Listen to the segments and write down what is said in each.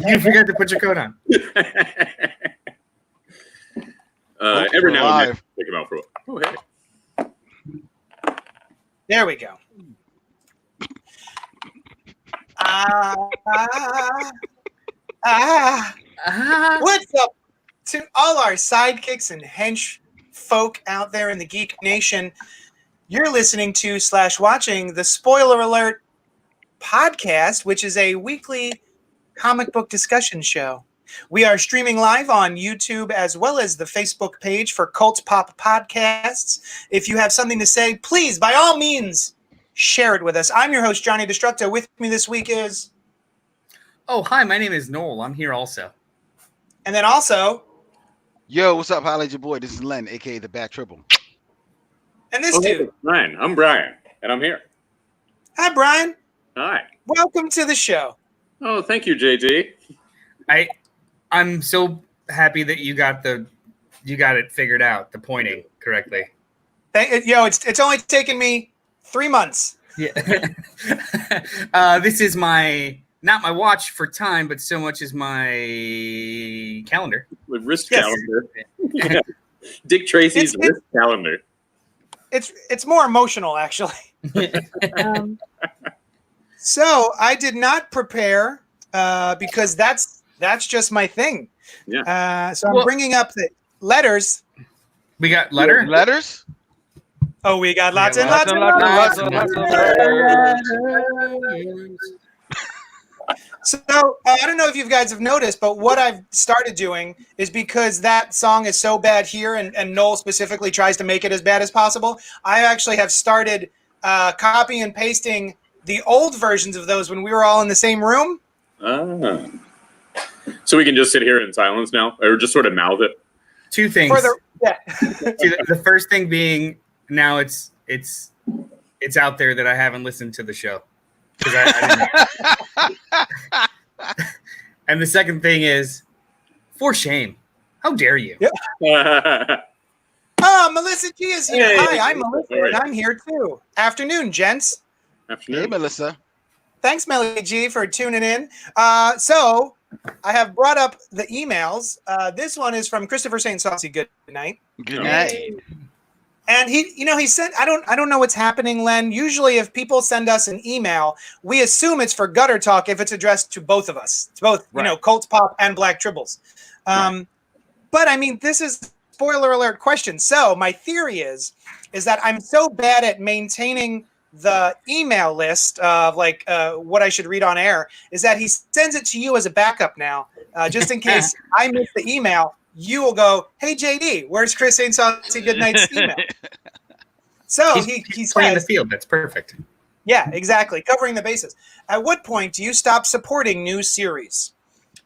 You forgot to put your coat on. Every now and then, take him out for a while. Oh, hey. There we go. What's up to all our sidekicks and hench folk out there in the Geek Nation? You're listening to / watching the Spoiler Alert podcast, which is a weekly comic book discussion show. We are streaming live on YouTube as well as the Facebook page for Cult Pop Podcasts. If you have something to say, please, by all means, share it with us. I'm your host, Johnny Destructo. With me this week is... Oh, hi, my name is Noel. I'm here also. And then also... Yo, what's up? Holla at your boy. This is Len, a.k.a. the Bat Triple. And this dude... Brian. I'm Brian, and I'm here. Hi, Brian. Hi. Welcome to the show. Oh, thank you, JD. I'm so happy that you got it figured out, the pointing correctly. It's only taken me 3 months. Yeah. This is not my watch for time, but so much as my calendar. The wrist calendar. Yeah. Dick Tracy's wrist calendar. It's more emotional, actually. So I did not prepare because that's just my thing. Yeah. So I'm bringing up the letters. We got letters? Oh, we got lots and lots of letters. So I don't know if you guys have noticed, but what I've started doing is because that song is so bad here, and Noel specifically tries to make it as bad as possible, I actually have started copying and pasting the old versions of those when we were all in the same room. Ah. So we can just sit here in silence now, or just sort of mouth it? Two things. The first thing being, now it's out there that I haven't listened to the show. And the second thing is, for shame. How dare you? Yep. Melissa G is here. Hey, hi, I'm Melissa, and I'm here too. Afternoon, gents. Afternoon. Hey, Melissa. Thanks, Melody G, for tuning in. So I have brought up the emails. This one is from Christopher St. Saucy. Good night. Good night. And he sent. I don't know what's happening, Len. Usually, if people send us an email, we assume it's for gutter talk if it's addressed to both of us. It's both, right. Cult Pop and Black Tribbles. Right. But I mean, this is spoiler alert question. So my theory is that I'm so bad at maintaining the email list of what I should read on air is that he sends it to you as a backup now, just in case I miss the email. You will go, hey, JD, where's Chris St. Saucy Goodnight's email? So he's playing the field. That's perfect. Yeah, exactly. Covering the bases. At what point do you stop supporting new series?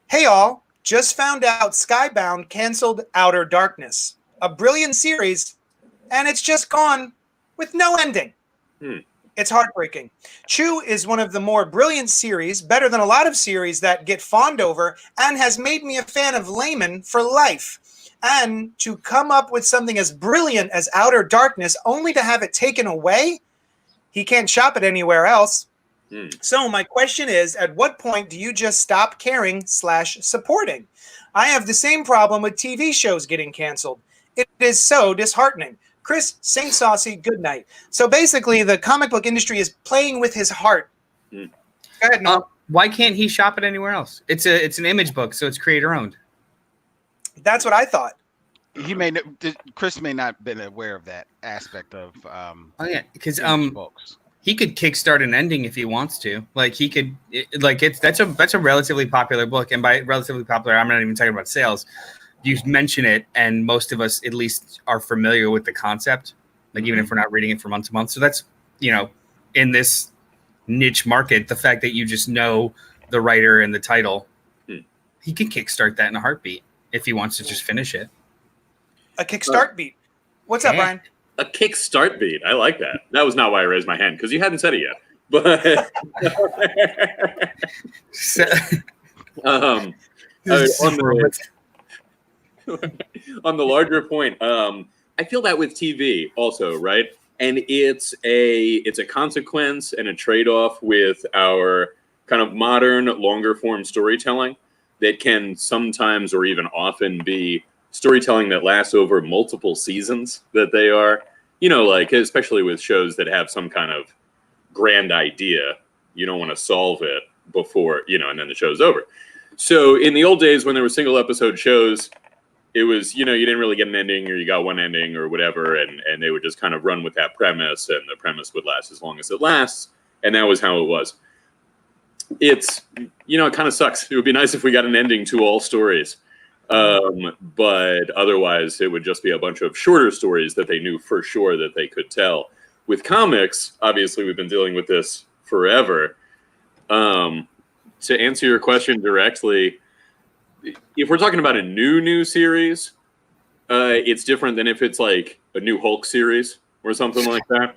Hey, all. Just found out Skybound canceled Outer Darkness. A brilliant series, and it's just gone with no ending. It's heartbreaking. Chew is one of the more brilliant series, better than a lot of series that get fawned over, and has made me a fan of Layman for life. And to come up with something as brilliant as Outer Darkness, only to have it taken away, he can't shop it anywhere else. So my question is, at what point do you just stop caring / supporting? I have the same problem with TV shows getting canceled. It is so disheartening. Chris St. Saucy, good night. So basically, the comic book industry is playing with his heart. Go ahead, Noel. Why can't he shop it anywhere else? It's an image book, so it's creator owned. That's what I thought. Chris may not have been aware of that aspect of. Because he could kickstart an ending if he wants to. That's a relatively popular book, and by relatively popular, I'm not even talking about sales. You mention it, and most of us at least are familiar with the concept, even if we're not reading it from month to month. So that's, in this niche market, the fact that you just know the writer and the title, he can kickstart that in a heartbeat if he wants to just finish it. A kickstart beat. What's up, Brian? A kickstart beat. I like that. That was not why I raised my hand, because you hadn't said it yet. But on the larger point, I feel that with TV also, right? And it's a consequence and a trade-off with our kind of modern, longer form storytelling that can sometimes or even often be storytelling that lasts over multiple seasons, that they are, like, especially with shows that have some kind of grand idea, you don't want to solve it before, and then the show's over. So in the old days when there were single episode shows, it was, you didn't really get an ending, or you got one ending or whatever, and they would just kind of run with that premise, and the premise would last as long as it lasts, and that was how it was. It's, it kind of sucks. It would be nice if we got an ending to all stories. But otherwise, it would just be a bunch of shorter stories that they knew for sure that they could tell. With comics, obviously, we've been dealing with this forever. To answer your question directly, if we're talking about a new series, it's different than if it's like a new Hulk series or something like that,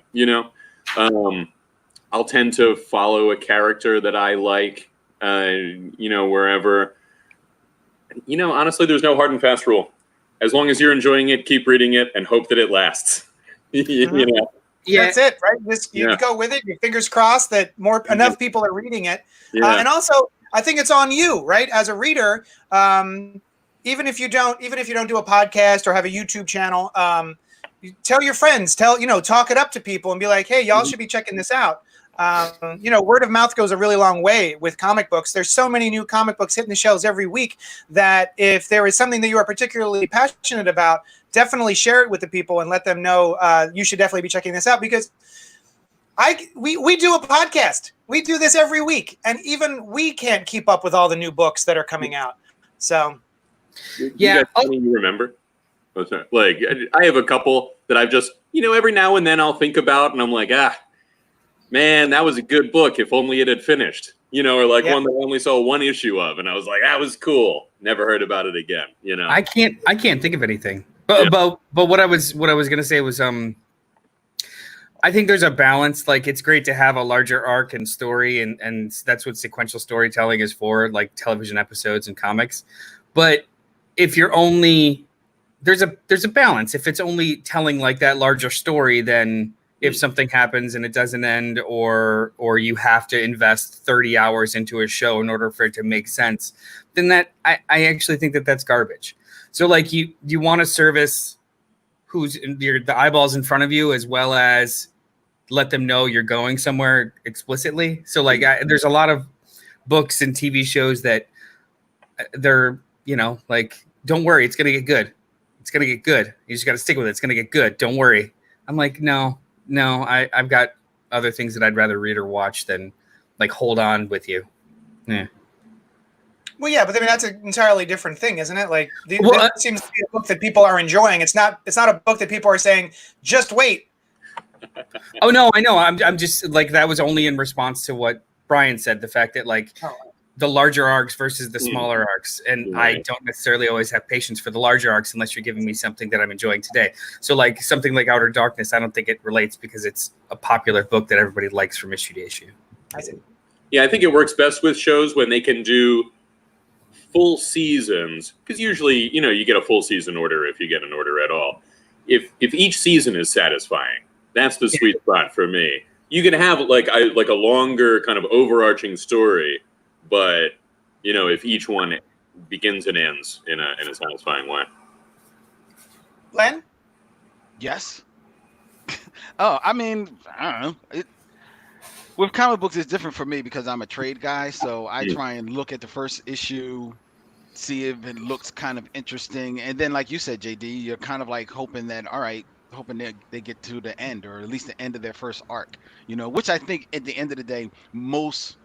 I'll tend to follow a character that I like, wherever. Honestly, there's no hard and fast rule. As long as you're enjoying it, keep reading it and hope that it lasts. Yeah, that's it, right? You go with it. Your fingers crossed that enough people are reading it, and also I think it's on you, right? As a reader, even if you don't do a podcast or have a YouTube channel, you tell your friends, talk it up to people, and be like, hey, y'all should be checking this out. Word of mouth goes a really long way with comic books. There's so many new comic books hitting the shelves every week that if there is something that you are particularly passionate about, definitely share it with the people and let them know you should definitely be checking this out, because we do a podcast. We do this every week, and even we can't keep up with all the new books that are coming out. So, you remember? Like, I have a couple that I've just, every now and then I'll think about, and I'm like, man, that was a good book. If only it had finished, or like one that I only saw one issue of, and I was like, that was cool. Never heard about it again. I can't think of anything. But what I was gonna say was I think there's a balance. Like, it's great to have a larger arc and story, and that's what sequential storytelling is for, like television episodes and comics. But if you're only there's a balance. If it's only telling like that larger story, then if something happens and it doesn't end, or you have to invest 30 hours into a show in order for it to make sense, then that I actually think that's garbage. So like you want to service the eyeballs in front of you, as well as let them know you're going somewhere explicitly. So like there's a lot of books and TV shows that they're, like, don't worry, it's going to get good. It's going to get good. You just got to stick with it. It's going to get good. Don't worry. I'm like, no, I've got other things that I'd rather read or watch than like hold on with you. Yeah. Well, yeah, but I mean, that's an entirely different thing, isn't it? Like, this seems to be a book that people are enjoying. It's not a book that people are saying, just wait. Oh no, I know. I'm just like, that was only in response to what Brian said. The fact that like the larger arcs versus the smaller arcs, and I don't necessarily always have patience for the larger arcs unless you're giving me something that I'm enjoying today. So like something like Outer Darkness, I don't think it relates because it's a popular book that everybody likes from issue to issue. I see. Yeah, I think it works best with shows when they can do full seasons, because usually, you get a full season order if you get an order at all. If each season is satisfying, that's the sweet spot for me. You can have like a longer kind of overarching story, but if each one begins and ends in a satisfying way. Len? Yes. I mean, I don't know. With comic books, it's different for me because I'm a trade guy, so I try and look at the first issue, see if it looks kind of interesting, and then, like you said, JD, you're kind of like hoping they get to the end, or at least the end of their first arc, which I think at the end of the day, most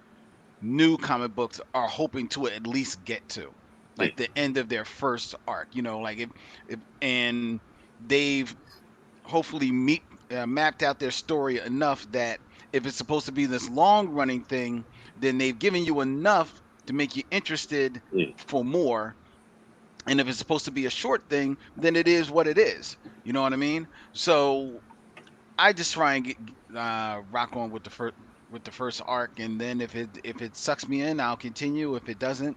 new comic books are hoping to at least get to, like the end of their first arc, like if and they've hopefully mapped out their story enough that if it's supposed to be this long running thing, then they've given you enough to make you interested for more. And if it's supposed to be a short thing, then it is what it is. You know what I mean? So I just try and get rock on with the first arc, and then if it sucks me in, I'll continue. If it doesn't,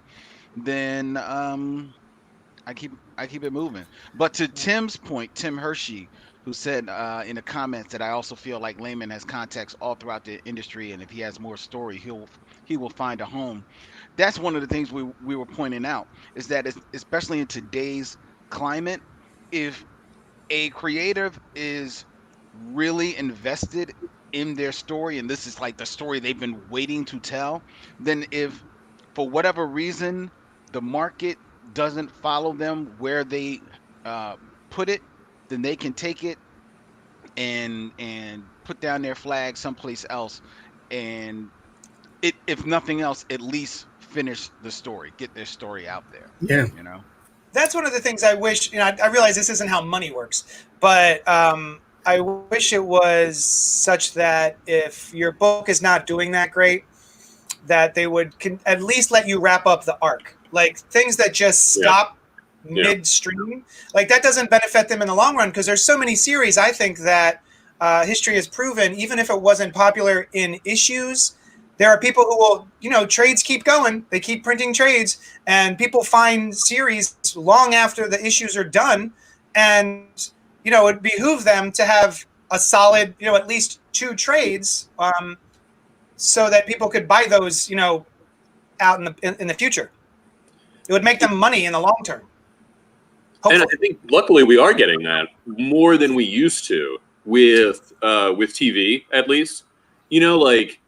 then I keep it moving. But to Tim's point, Tim Hershey, who said in the comments that I also feel like Layman has contacts all throughout the industry, and if he has more story, he will find a home. That's one of the things we were pointing out, is that especially in today's climate, if a creative is really invested in their story, and this is like the story they've been waiting to tell, then if for whatever reason the market doesn't follow them where they uh, put it, then they can take it and put down their flag someplace else, and it, if nothing else, at least finish the story, get their story out there. Yeah. You know. That's one of the things I wish. I realize this isn't how money works, but I wish it was such that if your book is not doing that great, that they would at least let you wrap up the arc. Like things that just stop midstream, like that doesn't benefit them in the long run, because there's so many series I think that history has proven, even if it wasn't popular in issues, there are people who will, trades keep going. They keep printing trades, and people find series long after the issues are done. And, it behooves them to have a solid, at least 2 trades, so that people could buy those, out in the future. It would make them money in the long term. Hopefully. And I think luckily we are getting that more than we used to with TV, at least. Like,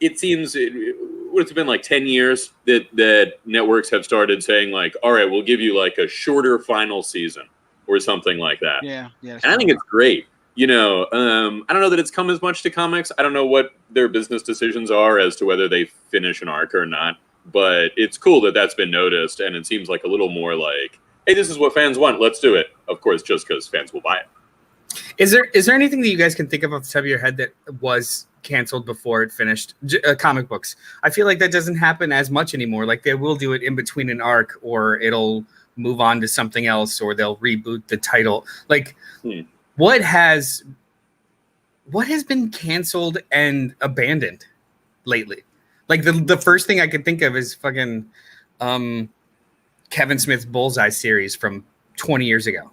it seems it's been like 10 years that networks have started saying, like, all right, we'll give you like a shorter final season or something like that. Yeah. And I think it's great. I don't know that it's come as much to comics. I don't know what their business decisions are as to whether they finish an arc or not. But it's cool that that's been noticed, and it seems like a little more like, hey, this is what fans want. Let's do it. Of course, just because fans will buy it. Is there anything that you guys can think of off the top of your head that was canceled before it finished? Comic books. I feel like that doesn't happen as much anymore. Like they will do it in between an arc, or it'll move on to something else, or they'll reboot the title. Like what has been canceled and abandoned lately? Like the first thing I could think of is fucking Kevin Smith's Bullseye series from 20 years ago.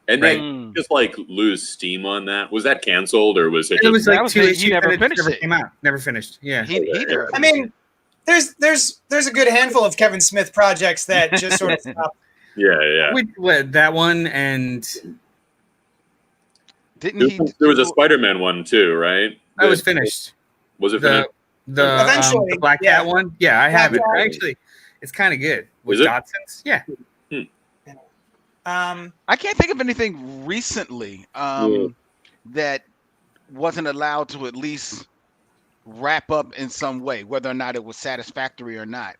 And then just like lose steam on that. Was that canceled, or was it? It was like 2 issues. He never finished never it. came out. Never finished. Yeah. I mean, there's a good handful of Kevin Smith projects that just sort of stopped. Yeah. What, that one, and there was a Spider-Man one too, right? That was finished. Was it finished? Eventually, the Black Cat one? Yeah, I have it. Cat. Actually, it's kind of good. With Is it? Dotson's? Yeah. I can't think of anything recently that wasn't allowed to at least wrap up in some way, whether or not it was satisfactory or not.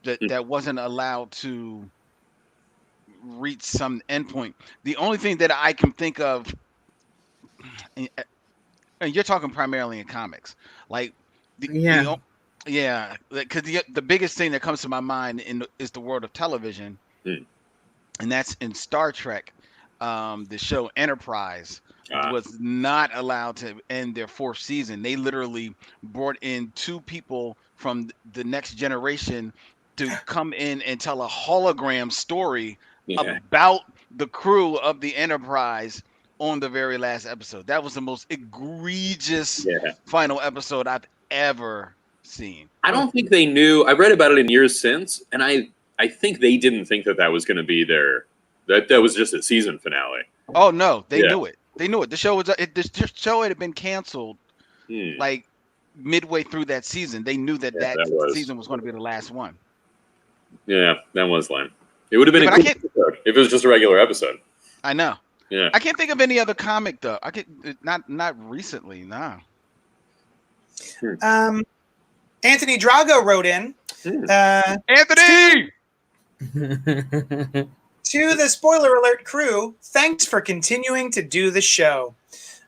That wasn't allowed to reach some endpoint. The only thing that I can think of, and you're talking primarily in comics, like because the biggest thing that comes to my mind is the world of television. And that's in Star Trek. The show Enterprise was not allowed to end their 4th season. They literally brought in 2 people from the next generation to come in and tell a hologram story about the crew of the Enterprise on the very last episode. That was the most egregious final episode I've ever seen. I don't think they knew. I read about it in years since, and I think they didn't think that was going to be that was just a season finale. Oh no, they knew it. They knew it. The show the show had been canceled like midway through that season. They knew that season was going to be the last one. Yeah, that was lame. It would have been a cool episode if it was just a regular episode. I know. Yeah. I can't think of any other comic though. I could not recently. No. Anthony Drago wrote in. Anthony. To the Spoiler Alert crew, thanks for continuing to do the show.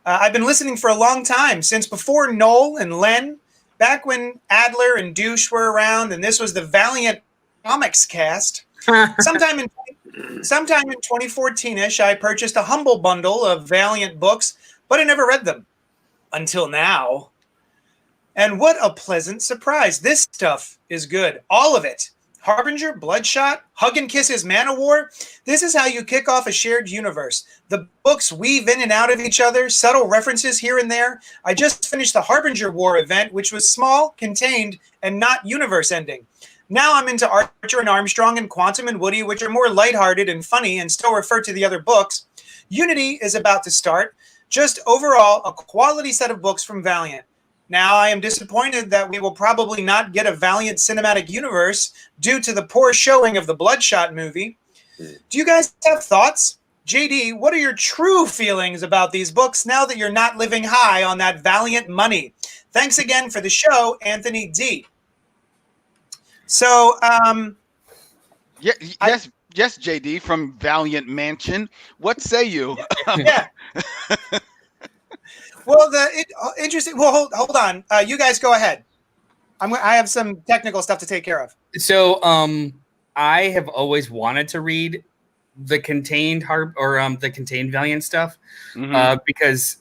I've been listening for a long time, since before Noel and Len, back when Adler and Douche were around, and this was the Valiant Comics cast. Sometime in 2014-ish, I purchased a humble bundle of Valiant books, but I never read them. Until now. And what a pleasant surprise. This stuff is good. All of it. Harbinger, Bloodshot, Hug and Kisses, Man of War. This is how you kick off a shared universe. The books weave in and out of each other, subtle references here and there. I just finished the Harbinger War event, which was small, contained, and not universe ending. Now I'm into Archer and Armstrong and Quantum and Woody, which are more lighthearted and funny and still refer to the other books. Unity is about to start. Just overall, a quality set of books from Valiant. Now, I am disappointed that we will probably not get a Valiant cinematic universe due to the poor showing of the Bloodshot movie. Do you guys have thoughts? JD, what are your true feelings about these books now that you're not living high on that Valiant money? Thanks again for the show, Anthony D. So, yes, JD from Valiant Mansion. What say you? Yeah. Well, interesting. Well, hold on. You guys go ahead. I have some technical stuff to take care of. So, I have always wanted to read the contained the contained Valiant stuff, because,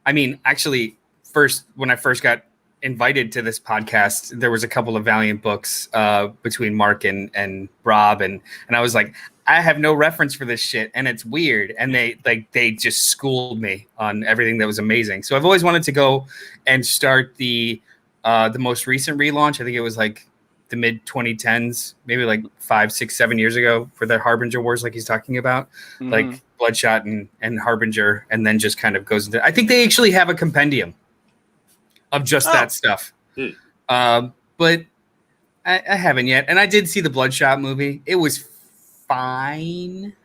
I mean, actually, when I first got invited to this podcast, there was a couple of Valiant books between Mark and Rob, and I was like, I have no reference for this shit, and it's weird. And they just schooled me on everything that was amazing. So I've always wanted to go and start the most recent relaunch. I think it was like the mid 2010s, maybe like 5, 6, 7 years ago, for the Harbinger Wars, like he's talking about, like Bloodshot and Harbinger, and then just kind of goes into. I think they actually have a compendium of just that stuff, but I haven't yet. And I did see the Bloodshot movie. It was fine.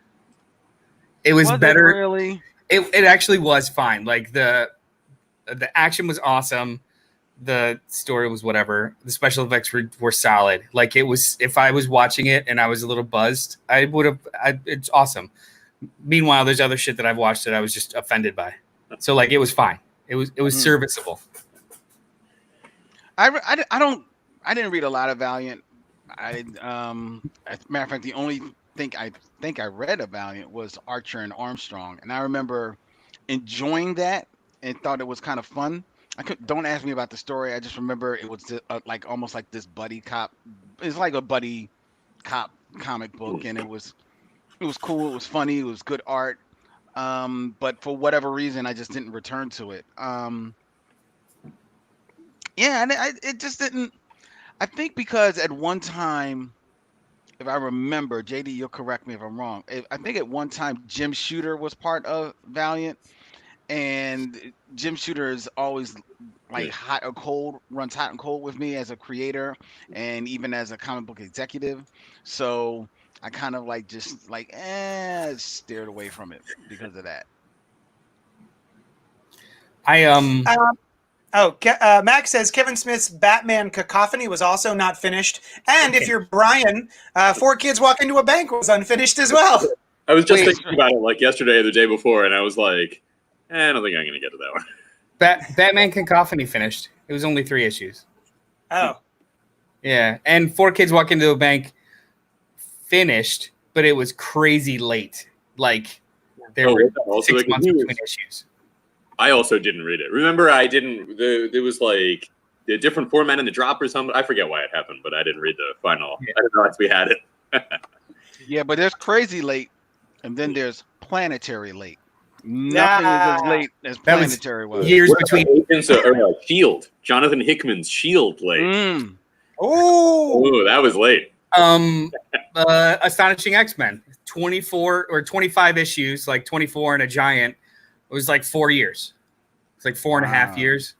It was better. Really? It actually was fine. Like the action was awesome. The story was whatever. The special effects were solid. Like, it was, if I was watching it and I was a little buzzed, I would have. It's awesome. Meanwhile, there's other shit that I've watched that I was just offended by. So like, it was fine. It was serviceable. I didn't read a lot of Valiant. As a matter of fact, the only thing I read of Valiant was Archer and Armstrong, and I remember enjoying that and thought it was kind of fun. Don't ask me about the story. I just remember it was like almost like this buddy cop. It's like a buddy cop comic book, and it was cool. It was funny. It was good art. But for whatever reason, I just didn't return to it. Yeah, and it just didn't. I think because at one time, if I remember, JD, you'll correct me if I'm wrong. I think at one time Jim Shooter was part of Valiant, and Jim Shooter is always like runs hot and cold with me as a creator and even as a comic book executive. So I kind of steered away from it because of that. Max says Kevin Smith's Batman Cacophony was also not finished. And if you're Brian, 4 Kids Walk Into a Bank was unfinished as well. I was just thinking about it like yesterday or the day before, and I was like, I don't think I'm going to get to that one. Batman Cacophony finished. It was only 3 issues. Oh. Yeah, and 4 Kids Walk Into a Bank finished, but it was crazy late. Like, there were 6 months between issues. I also didn't read it. Remember, I didn't. There was like a different format in the drop or something. I forget why it happened, but I didn't read the final. Yeah. I didn't know we had it. Yeah, but there's crazy late, and then there's planetary late. Nothing is as late as planetary was. Years between Shield. Jonathan Hickman's Shield late. Oh, that was late. Astonishing X-Men, 24 or 25 issues, like 24 and a giant. It was like 4 years. It's like 4.5 years.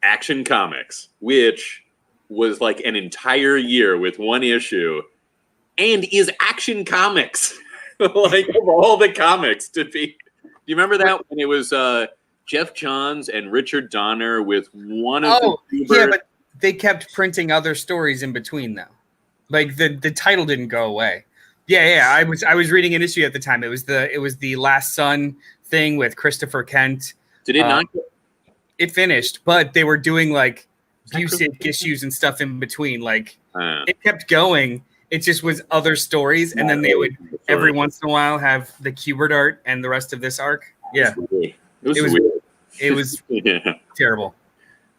Action Comics, which was like an entire year with 1 issue, and is Action Comics. Like, of all the comics to be. Do you remember that when it was Jeff Johns and Richard Donner with one of the yeah, but they kept printing other stories in between, though. Like, the title didn't go away. Yeah. I was reading an issue at the time. It was the Last Son thing with Christopher Kent. Did it not? It finished, but they were doing like Busick issues and stuff in between. Like, it kept going. It just was other stories, and then they would every once in a while have the Kubert art and the rest of this arc. Yeah, it was weird. It was terrible.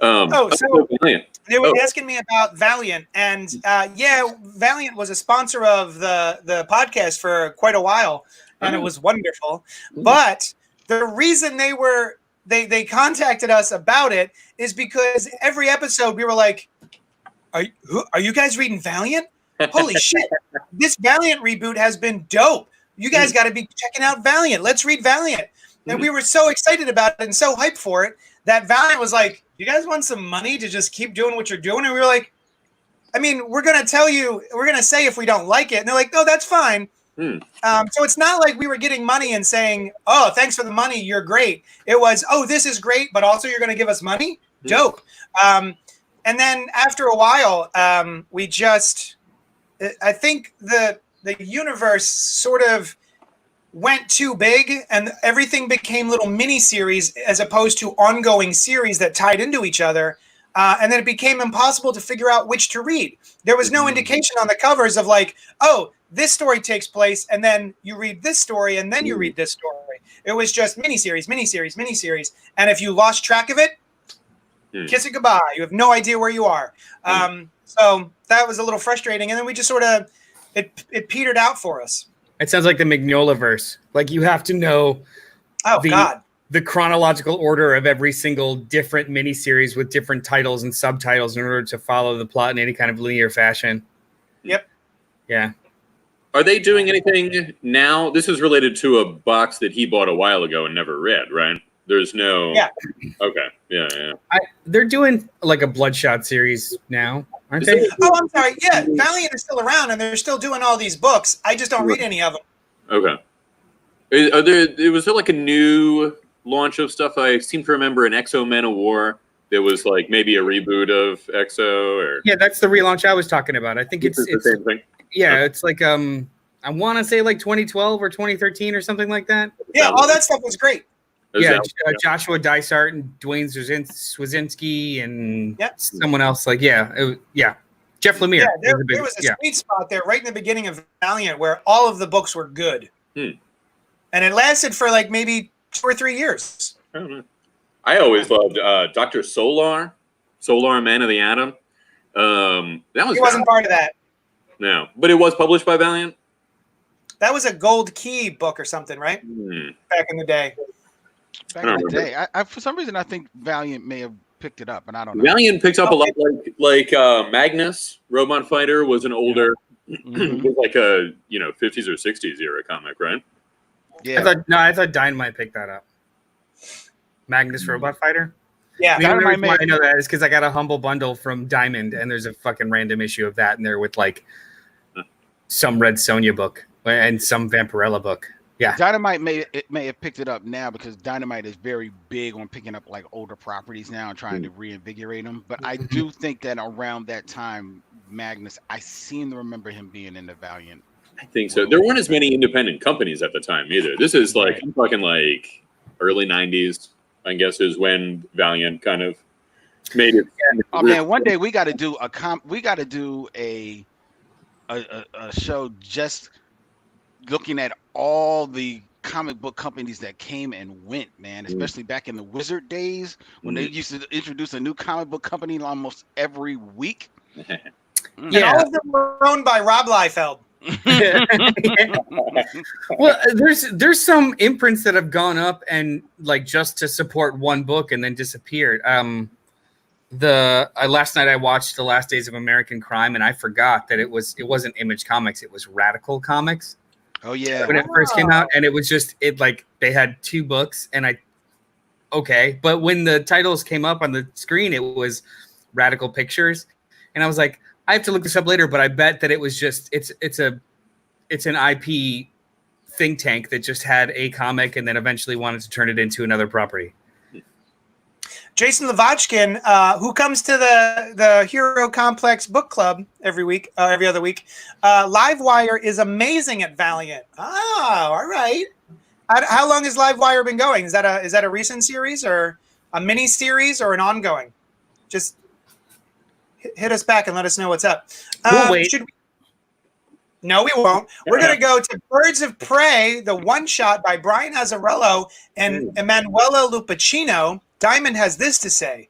Valiant. They were asking me about Valiant, and Valiant was a sponsor of the podcast for quite a while, and it was wonderful. But the reason they contacted us about it is because every episode we were like, "Are you guys reading Valiant? Holy shit! This Valiant reboot has been dope. You guys got to be checking out Valiant. Let's read Valiant." And we were so excited about it and so hyped for it that Valiant was like, "You guys want some money to just keep doing what you're doing?" And we were like, "I mean, we're going to tell you, we're going to say if we don't like it." And they're like, "No, that's fine." So it's not like we were getting money and saying, "Oh, thanks for the money. You're great." It was, "Oh, this is great, but also you're going to give us money?" Dope. And then after a while, I think the universe sort of went too big and everything became little mini series as opposed to ongoing series that tied into each other. And then it became impossible to figure out which to read. There was no indication on the covers of like, oh, this story takes place and then you read this story and then you read this story. It was just miniseries. And if you lost track of it, kiss it goodbye. You have no idea where you are. So that was a little frustrating. And then we just sort of, it petered out for us. It sounds like the Mignola-verse. Like you have to know the chronological order of every single different miniseries with different titles and subtitles in order to follow the plot in any kind of linear fashion. Yep. Yeah. Are they doing anything now? This is related to a box that he bought a while ago and never read, right? There's no... Yeah. Okay. Yeah. They're doing like a Bloodshot series now, aren't they? Oh, I'm sorry. Yeah, Valiant is still around, and they're still doing all these books. I just don't read any of them. Okay. Was there like a new launch of stuff? I seem to remember an Exo Men of War. There was like maybe a reboot of Exo, or yeah, that's the relaunch I was talking about. I think it's the same thing. Yeah, it's like I want to say like 2012 or 2013 or something like that. Yeah, all that stuff was great. Joshua Dysart and Dwayne Swazinski and someone else. Like, Jeff Lemire. Yeah, there was a sweet spot there right in the beginning of Valiant where all of the books were good. And it lasted for like maybe 2 or 3 years. I always loved Dr. Solar Man of the Atom. He wasn't part of that. No, but it was published by Valiant. That was a Gold Key book or something, right? Back in the day. Back in the day, I for some reason I think Valiant may have picked it up, and I don't know. Valiant picks up a lot, like Magnus, Robot Fighter, was an older, was like a 50s or 60s era comic, right? Yeah. I thought Dynamite picked that up. Magnus Robot Fighter. Yeah, the only reason why I know that is because I got a humble bundle from Diamond, and there's a fucking random issue of that in there with like some Red Sonja book and some Vampirella book. Yeah, Dynamite may have picked it up now because Dynamite is very big on picking up like older properties now and trying to reinvigorate them. But I do think that around that time, Magnus, I seem to remember him being in the Valiant. I think so. There weren't as many independent companies at the time either. This is like I'm talking like early 90s. I guess is when Valiant kind of made it. Oh man, one day we got to do a show just looking at all the comic book companies that came and went, man. Especially back in the Wizard days when they used to introduce a new comic book company almost every week. And all of them were owned by Rob Liefeld. Well, there's some imprints that have gone up and like just to support one book and then disappeared. Last night I watched The Last Days of American Crime and I forgot that it wasn't Image Comics, it was Radical Comics. Oh yeah, when it first came out, and it was just they had 2 books and but when the titles came up on the screen, it was Radical Pictures, and I was like, I have to look this up later, but I bet that it was just it's an IP think tank that just had a comic and then eventually wanted to turn it into another property. Jason Lavochkin, who comes to the Hero Complex book club every other week, Livewire is amazing at Valiant. Oh, all right. How long has Livewire been going? Is that a recent series or a mini series or an ongoing? Just hit us back and let us know what's up. We'll wait. No, we won't. We're going to go to Birds of Prey, the one-shot by Brian Azzarello and Emanuela Lupacchino. Diamond has this to say.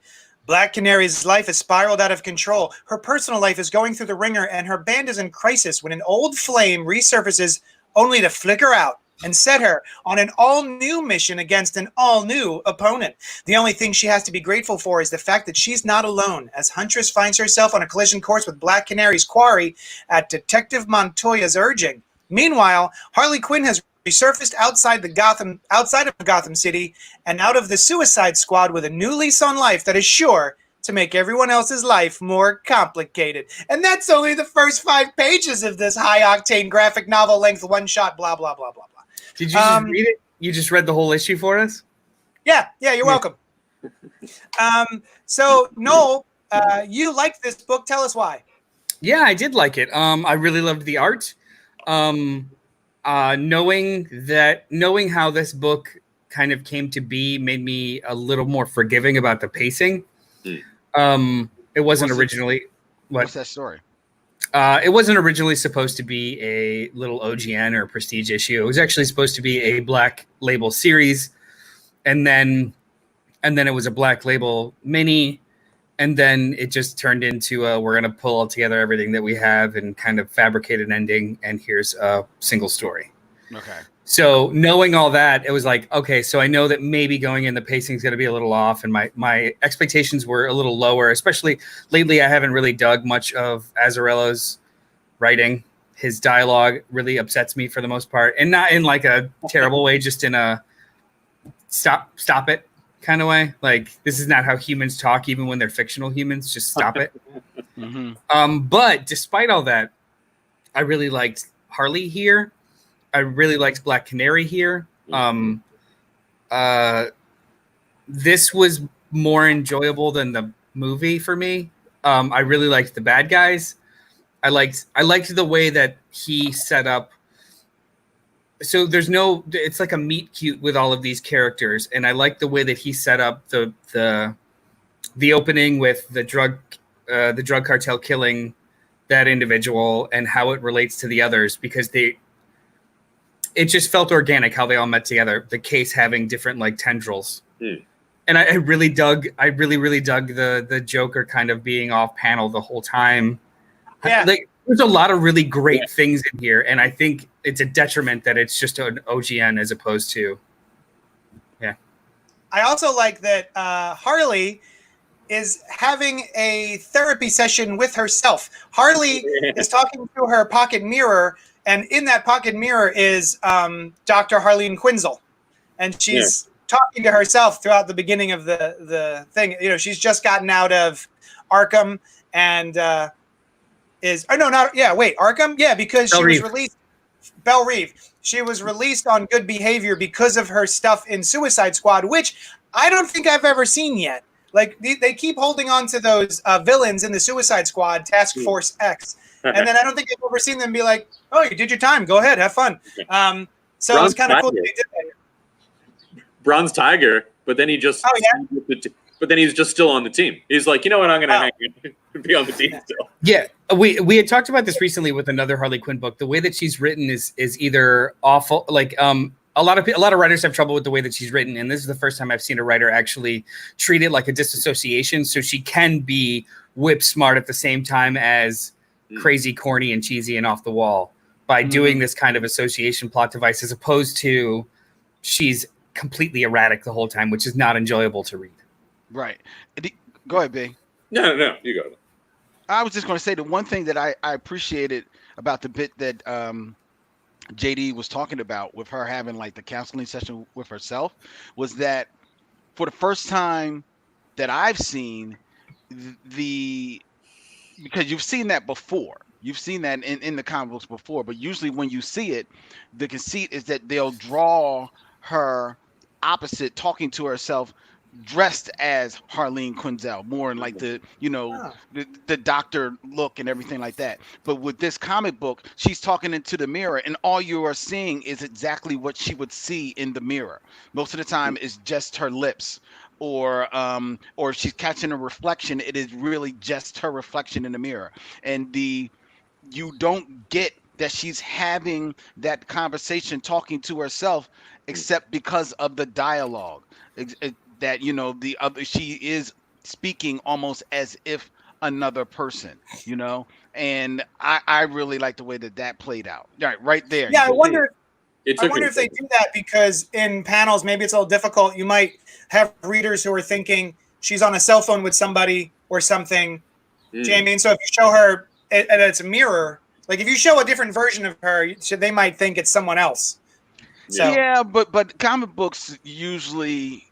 Black Canary's life has spiraled out of control. Her personal life is going through the ringer, and her band is in crisis when an old flame resurfaces only to flicker out and set her on an all-new mission against an all-new opponent. The only thing she has to be grateful for is the fact that she's not alone, as Huntress finds herself on a collision course with Black Canary's quarry at Detective Montoya's urging. Meanwhile, Harley Quinn has resurfaced outside of Gotham City and out of the Suicide Squad with a new lease on life that is sure to make everyone else's life more complicated. And that's only the first 5 pages of this high-octane graphic novel length one-shot, blah, blah, blah, blah, blah. Did you just read it? You just read the whole issue for us? Yeah, you're welcome. So, Noel, you liked this book. Tell us why. Yeah, I did like it. I really loved the art. Knowing how this book kind of came to be made me a little more forgiving about the pacing. It wasn't originally what's that story? It wasn't originally supposed to be a little OGN or prestige issue. It was actually supposed to be a Black Label series, and then it was a Black Label mini, and then it just turned into we're going to pull all together everything that we have and kind of fabricate an ending, and here's a single story. Okay. So knowing all that, it was like, okay, so I know that maybe going in the pacing is going to be a little off, and my expectations were a little lower, especially lately. I haven't really dug much of Azzarello's writing. His dialogue really upsets me for the most part, and not in like a terrible way, just in a stop it kind of way. Like, this is not how humans talk, even when they're fictional humans. Just stop it. But despite all that, I really liked Harley here. I really liked Black Canary here. This was more enjoyable than the movie for me. I really liked the bad guys. I liked the way that he set up. So it's like a meet cute with all of these characters, and I like the way that he set up the opening with the drug cartel killing that individual and how it relates to the others, because it just felt organic how they all met together. The case having different like tendrils, and I really dug the Joker kind of being off panel the whole time. Yeah, there's a lot of really great things in here, and I think it's a detriment that it's just an OGN as opposed to. Yeah, I also like that Harley is having a therapy session with herself. Harley is talking to her pocket mirror. And in that pocket mirror is Dr. Harleen Quinzel. And she's talking to herself throughout the beginning of the thing. You know, she's just gotten out of Arkham and Arkham? Yeah, because she was released. Belle Reeve. She was released on good behavior because of her stuff in Suicide Squad, which I don't think I've ever seen yet. Like, they keep holding on to those villains in the Suicide Squad, Task Force X. And then I don't think I've ever seen them be like, "Oh, you did your time. Go ahead, have fun." So it was kind of cool that they did that. Bronze Tiger, but then he just but then he's just still on the team. He's like, you know what, I'm gonna be on the team still. Yeah, we had talked about this recently with another Harley Quinn book. The way that she's written is either awful, like a lot of writers have trouble with the way that she's written, and this is the first time I've seen a writer actually treat it like a disassociation, so she can be whip smart at the same time as crazy, corny, and cheesy and off the wall by doing this kind of association plot device, as opposed to she's completely erratic the whole time, which is not enjoyable to read. Right. Go ahead, B. No, you go. I was just going to say the one thing that I appreciated about the bit that JD was talking about with her having like the counseling session with herself was that for the first time that I've seen because you've seen that before. You've seen that in the comic books before, but usually when you see it, the conceit is that they'll draw her opposite talking to herself dressed as Harleen Quinzel, more in like the doctor look and everything like that. But with this comic book, she's talking into the mirror, and all you are seeing is exactly what she would see in the mirror. Most of the time it's just her lips, or if she's catching a reflection, it is really just her reflection in the mirror. And you don't get that she's having that conversation talking to herself except because of the dialogue. That the other, she is speaking almost as if another person, you know. And I really like the way that played out. Right there. Yeah, I You can see wonder. It I took wonder me- if they do that because in panels, maybe it's a little difficult. You might have readers who are thinking she's on a cell phone with somebody or something. Do you know what I mean? So if you show her and it's a mirror, like if you show a different version of her, they might think it's someone else. So Yeah, but comic books usually,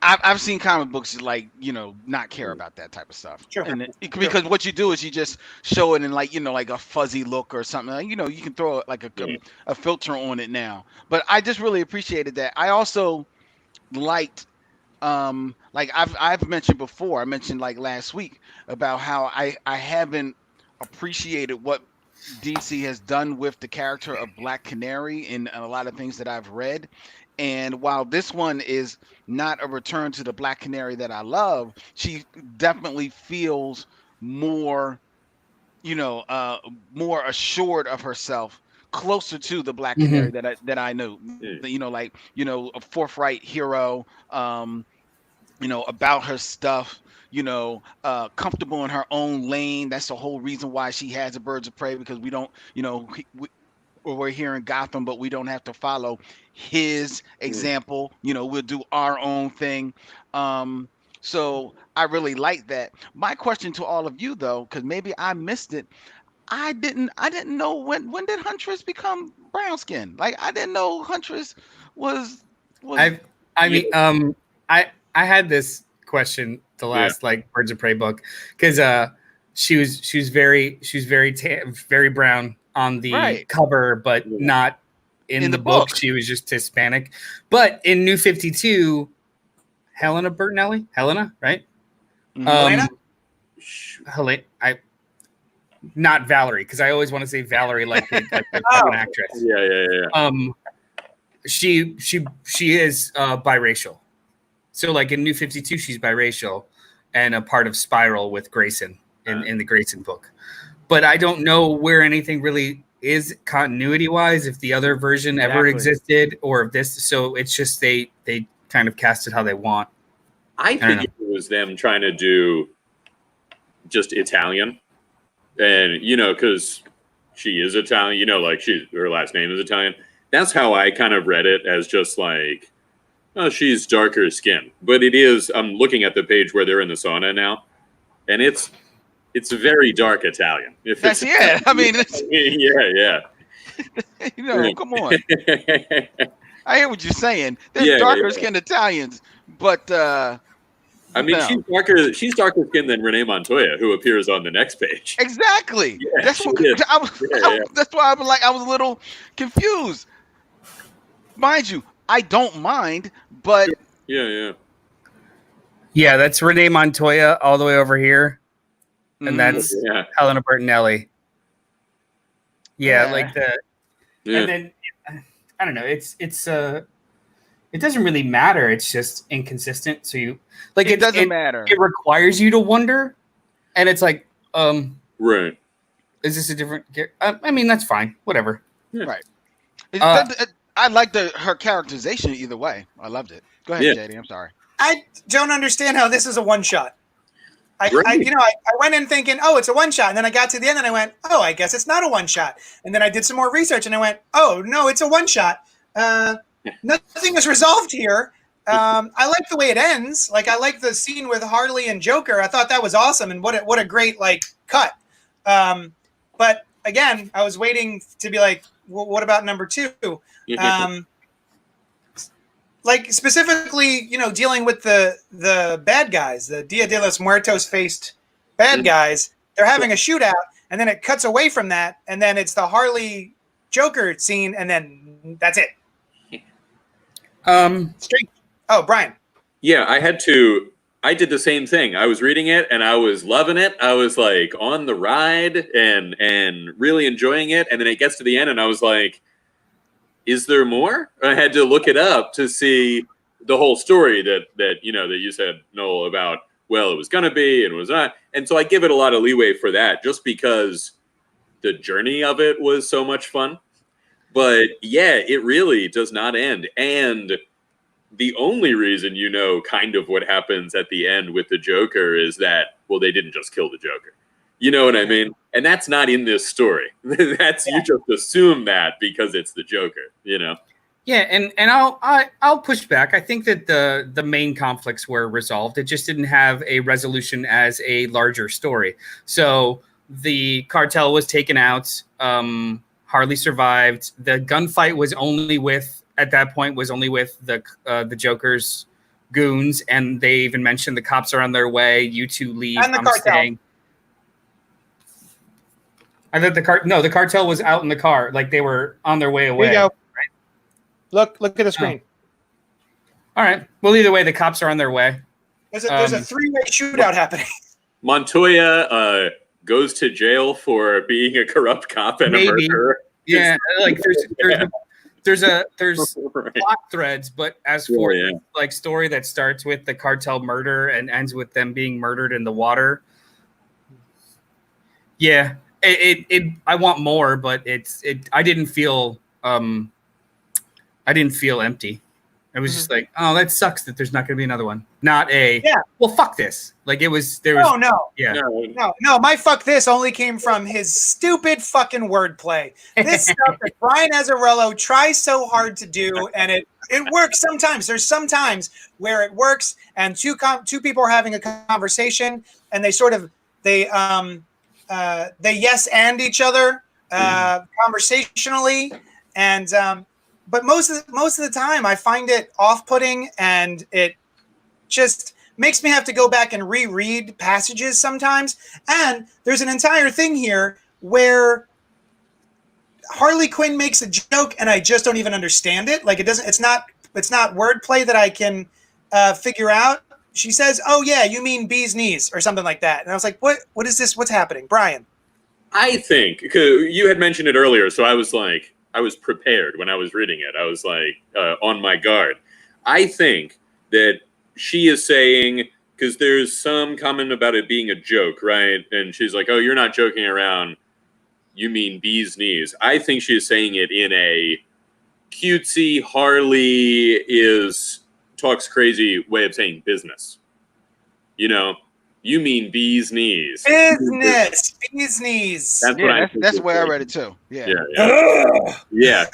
I've seen comic books like, you know, not care about that type of stuff, Sure. and because what you do is you just show it in, like, you know, like a fuzzy look or something. Like, you know, you can throw like a filter on it now. But I just really appreciated that. I also liked, like I've mentioned before. I mentioned like last week about how I haven't appreciated what DC has done with the character of Black Canary in a lot of things that I've read. And while this one is not a return to the Black Canary that I love, she definitely feels more, you know, more assured of herself, closer to the Black Canary that I knew. You know, like, you know, a forthright hero, you know, about her stuff, you know, comfortable in her own lane. That's the whole reason why she has a Birds of Prey, because we don't, you know, we're here in Gotham, but we don't have to follow his example. You know, we'll do our own thing. So I really like that. My question to all of you, though, because maybe I missed it, I didn't know when did Huntress become brown skin? Like, I didn't know Huntress was. I mean, I had this question the last like Birds of Prey book, because she was very brown on the cover, but not in the book. She was just Hispanic. But in New 52, Helena, right? Helena? Not Valerie, because I always want to say Valerie like the actress. Yeah. She is biracial. So like in New 52, she's biracial and a part of Spiral with Grayson in the Grayson book. But I don't know where anything really is continuity wise, if the other version ever existed or if this. So it's just they kind of cast it how they want. I think it was them trying to do just Italian. And, you know, because she is Italian, you know, like her last name is Italian. That's how I kind of read it, as just like, oh, she's darker skin. But it is, I'm looking at the page where they're in the sauna now, and it's very dark Italian. I mean, it's, yeah. You know, come on. I hear what you're saying. There's darker skinned Italians, but I mean, she's darker skinned than Renee Montoya, who appears on the next page. Exactly. Yeah, that's what that's why I was a little confused. Mind you, I don't mind, but yeah, that's Renee Montoya all the way over here, and that's Helena Bertinelli. Like and then I don't know. It's it doesn't really matter. It's just inconsistent. So you like it doesn't matter. It requires you to wonder, and it's like, right. Is this a different? I mean, that's fine. Whatever. Yeah. Right. I liked her characterization either way. I loved it. Go ahead, JD. I'm sorry. I don't understand how this is a one shot. I went in thinking, oh, it's a one shot, and then I got to the end and I went, oh, I guess it's not a one shot. And then I did some more research and I went, oh no, it's a one shot. Nothing is resolved here. I like the way it ends. Like, I like the scene with Harley and Joker. I thought that was awesome, and what a great like cut. But again, I was waiting to be like, well, what about number 2? Like specifically, you know, dealing with the bad guys, the Dia de los Muertos faced bad guys. They're having a shootout, and then it cuts away from that, and then it's the Harley Joker scene, and then that's it. Straight. Oh, Brian. Yeah, I did the same thing. I was reading it and I was loving it. I was like on the ride and really enjoying it. And then it gets to the end and I was like, is there more? I had to look it up to see the whole story that you said, Noel, about, well, it was going to be and it was not. And so I give it a lot of leeway for that, just because the journey of it was so much fun. But yeah, it really does not end. And the only reason you know kind of what happens at the end with the Joker is that, well, they didn't just kill the Joker. You know what I mean? And that's not in this story. That's you just assume that because it's the Joker, you know? Yeah, and I'll push back. I think that the main conflicts were resolved. It just didn't have a resolution as a larger story. So the cartel was taken out. Harley survived. The gunfight was only with the Joker's goons, and they even mentioned the cops are on their way. You two leave. And the I'm cartel. staying. I thought the cartel was out in the car, like they were on their way away. Here you go. Look at the screen. All right. Well, either way, the cops are on their way. There's a three-way shootout happening. Montoya goes to jail for being a corrupt cop and a murderer. Yeah, like there's plot threads, but as for like story that starts with the cartel murder and ends with them being murdered in the water. Yeah, I want more, but I didn't feel empty. It was just like, oh, that sucks that there's not going to be another one. Not well, fuck this. Like there was. No. My fuck this only came from his stupid fucking wordplay. This stuff that Brian Azzarello tries so hard to do, and it works sometimes. There's some times where it works, and two people are having a conversation, and they yes and each other conversationally, and. But most of the time, I find it off-putting, and it just makes me have to go back and reread passages sometimes. And there's an entire thing here where Harley Quinn makes a joke, and I just don't even understand it. Like it's not wordplay that I can figure out. She says, "Oh yeah, you mean bee's knees," or something like that, and I was like, "What is this? What's happening, Brian?" I think you had mentioned it earlier, so I was like. I was prepared when I was reading it. I was like on my guard. I think that she is saying, because there's some comment about it being a joke, right? And she's like, oh, you're not joking around. You mean bee's knees. I think she is saying it in a cutesy, Harley talks crazy way of saying business. You know? You mean bee's knees. Bee's knees. That's where I read it too. Yeah. Yeah.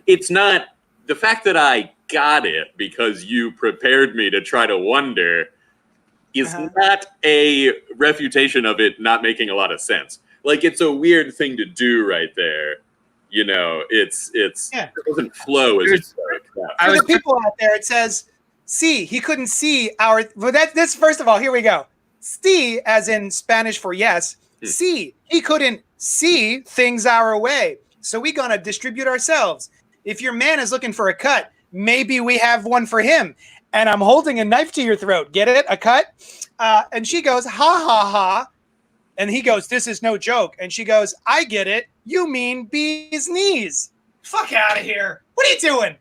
It's not the fact that I got it because you prepared me to try to wonder is not a refutation of it not making a lot of sense. Like it's a weird thing to do right there. You know, it doesn't flow as it's for the people out there, it says, see, he couldn't see that's first of all, here we go. See, as in Spanish for yes, see, he couldn't see things our way. So we gonna distribute ourselves. If your man is looking for a cut, maybe we have one for him. And I'm holding a knife to your throat. Get it? A cut? And she goes, ha, ha, ha. And he goes, this is no joke. And she goes, I get it. You mean bee's knees. Fuck out of here. What are you doing?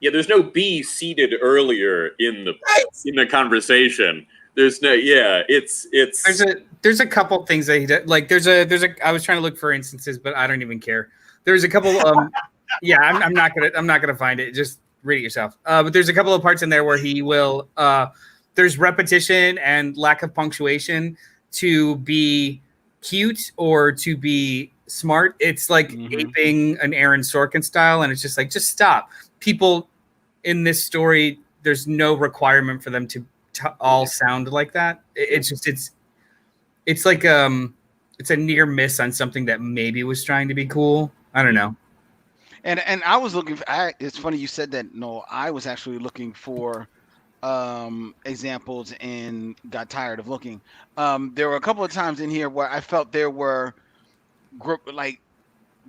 Yeah, there's no bee seated earlier in the conversation. There's no, it's. There's a couple things that he did. Like I was trying to look for instances, but I don't even care. There's a couple. I'm not gonna find it. Just read it yourself. But there's a couple of parts in there where he will. There's repetition and lack of punctuation to be cute or to be smart. It's like aping an Aaron Sorkin style, and it's just like, just stop. People in this story, there's no requirement for them to all sound like that. It's like it's a near miss on something that maybe was trying to be cool. I don't know. And I was looking for, it's funny you said that, Noel. I was actually looking for examples and got tired of looking. There were a couple of times in here where I felt there were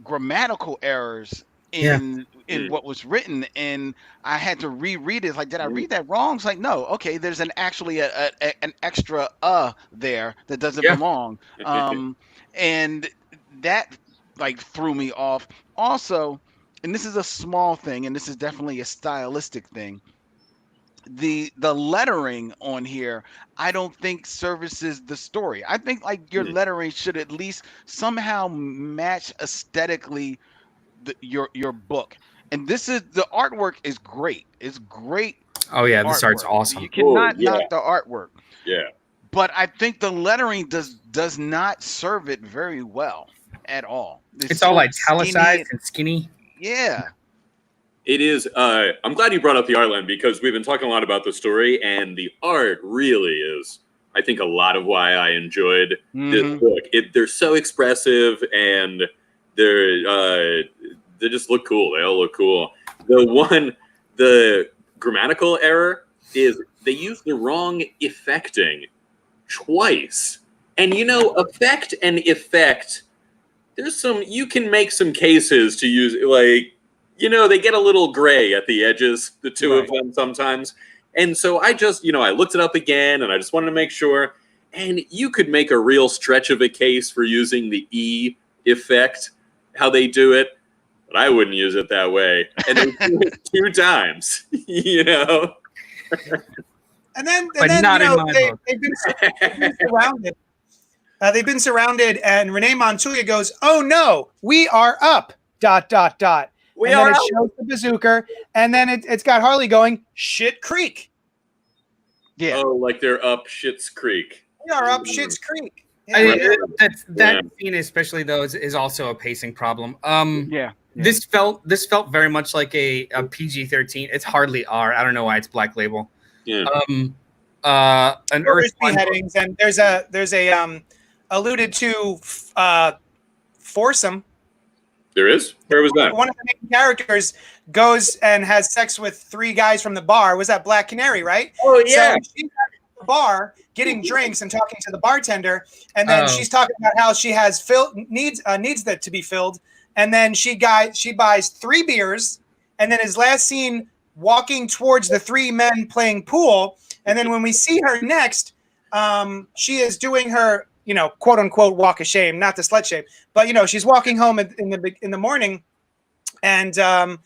grammatical errors in what was written, and I had to reread it. It's like, did I read that wrong? It's like, no, okay, there's an extra there that doesn't belong. And that like threw me off. Also, and this is a small thing, and this is definitely a stylistic thing. The lettering on here, I don't think services the story. I think like your lettering should at least somehow match aesthetically your book. And this is, the artwork is great. It's great Oh yeah, this art's artwork. awesome. You cannot yeah. knock the artwork. Yeah. But I think the lettering does not serve it very well at all. It's all so italicized and skinny. Yeah. It is. I'm glad you brought up the art, Len, because we've been talking a lot about the story, and the art really is, I think, a lot of why I enjoyed this book. They're so expressive, and they just look cool. They all look cool. The grammatical error is they use the wrong effecting twice. And effect and effect, you can make some cases to use, like, they get a little gray at the edges, the two of them sometimes. And so I just, I looked it up again, and I just wanted to make sure. And you could make a real stretch of a case for using the E effect, how they do it. But I wouldn't use it that way. And they do it 2 times, And then not in my book. They've been surrounded. They've been surrounded, and Renee Montoya goes, "Oh no, we are up!" ... We and are then it up. shows the bazooka, and then it's got Harley going, "Shit Creek." Yeah. Oh, like they're up Schitt's Creek. We are up Shit's Creek. That scene especially though is also a pacing problem. This felt very much like a PG-13. It's hardly R. I don't know why it's Black Label. Yeah. An Earth beheadings, and there's a alluded to foursome. There is? Where was that? One of the main characters goes and has sex with 3 guys from the bar. Was that Black Canary, right? Oh, yeah. So she's at the bar getting drinks and talking to the bartender, and then she's talking about how she has needs that to be filled, and then she buys 3 beers, and then is last seen walking towards the 3 men playing pool, and then when we see her next, she is doing her, quote unquote walk of shame, not the slut shame, but she's walking home in the morning, and I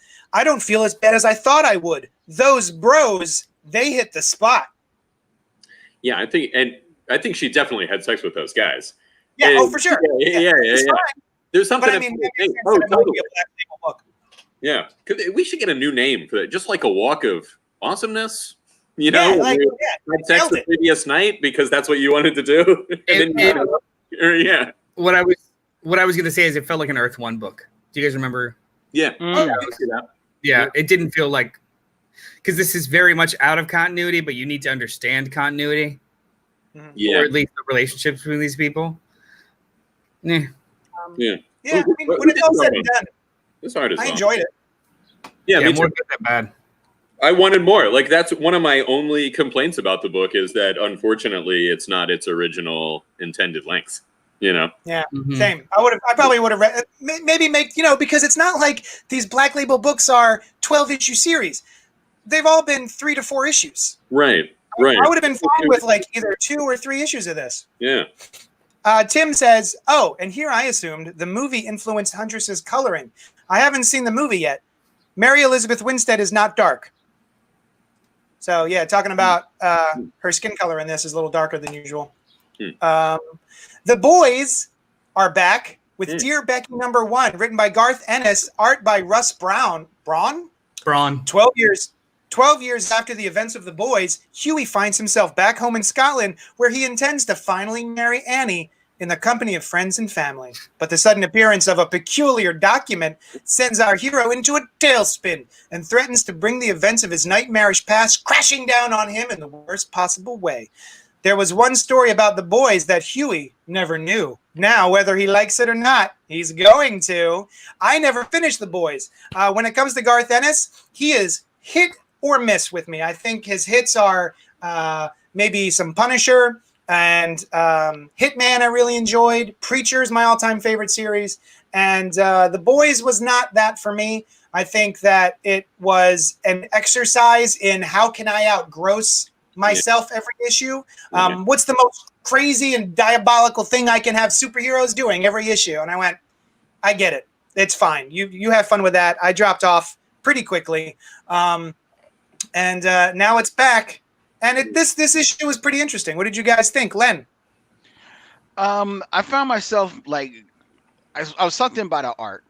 don't feel as bad as I thought I would. Those bros, they hit the spot. Yeah, I think she definitely had sex with those guys. Yeah, for sure. Yeah. There's something. But I mean, totally. Yeah, we should get a new name for that, just like a walk of awesomeness. Had sex the previous night because that's what you wanted to do. What I was gonna say is it felt like an Earth One book. Do you guys remember? Yeah. Yeah, it didn't feel like, because this is very much out of continuity, but you need to understand continuity, or at least the relationships between these people. Yeah. When it's all said and done, this art is I enjoyed it. Yeah, me more too. good than bad. I wanted more. Like, that's one of my only complaints about the book, is that unfortunately it's not its original intended length. Yeah. Same. I probably would have read, maybe make, because it's not like these Black Label books are 12-issue series. They've all been 3 to 4 issues. Right. I would have been fine with like either 2 or 3 issues of this. Yeah. Tim says, "Oh, and here I assumed the movie influenced Huntress's coloring. I haven't seen the movie yet. Mary Elizabeth Winstead is not dark." So yeah, talking about her skin color in this is a little darker than usual. The Boys are back with Dear Becky #1, written by Garth Ennis, art by Russ Braun. 12 years after the events of The Boys, Huey finds himself back home in Scotland, where he intends to finally marry Annie in the company of friends and family. But the sudden appearance of a peculiar document sends our hero into a tailspin and threatens to bring the events of his nightmarish past crashing down on him in the worst possible way. There was one story about The Boys that Huey never knew. Now, whether he likes it or not, he's going to. I never finished The Boys. When it comes to Garth Ennis, he is hit or miss with me. I think his hits are maybe some Punisher and Hitman I really enjoyed. Preacher is my all-time favorite series. And The Boys was not that for me. I think that it was an exercise in how can I outgross myself every issue. What's the most crazy and diabolical thing I can have superheroes doing every issue? And I went, I get it. It's fine. You have fun with that. I dropped off pretty quickly. And now it's back. And this issue was pretty interesting. What did you guys think, Len? I found myself like I was sucked in by the art.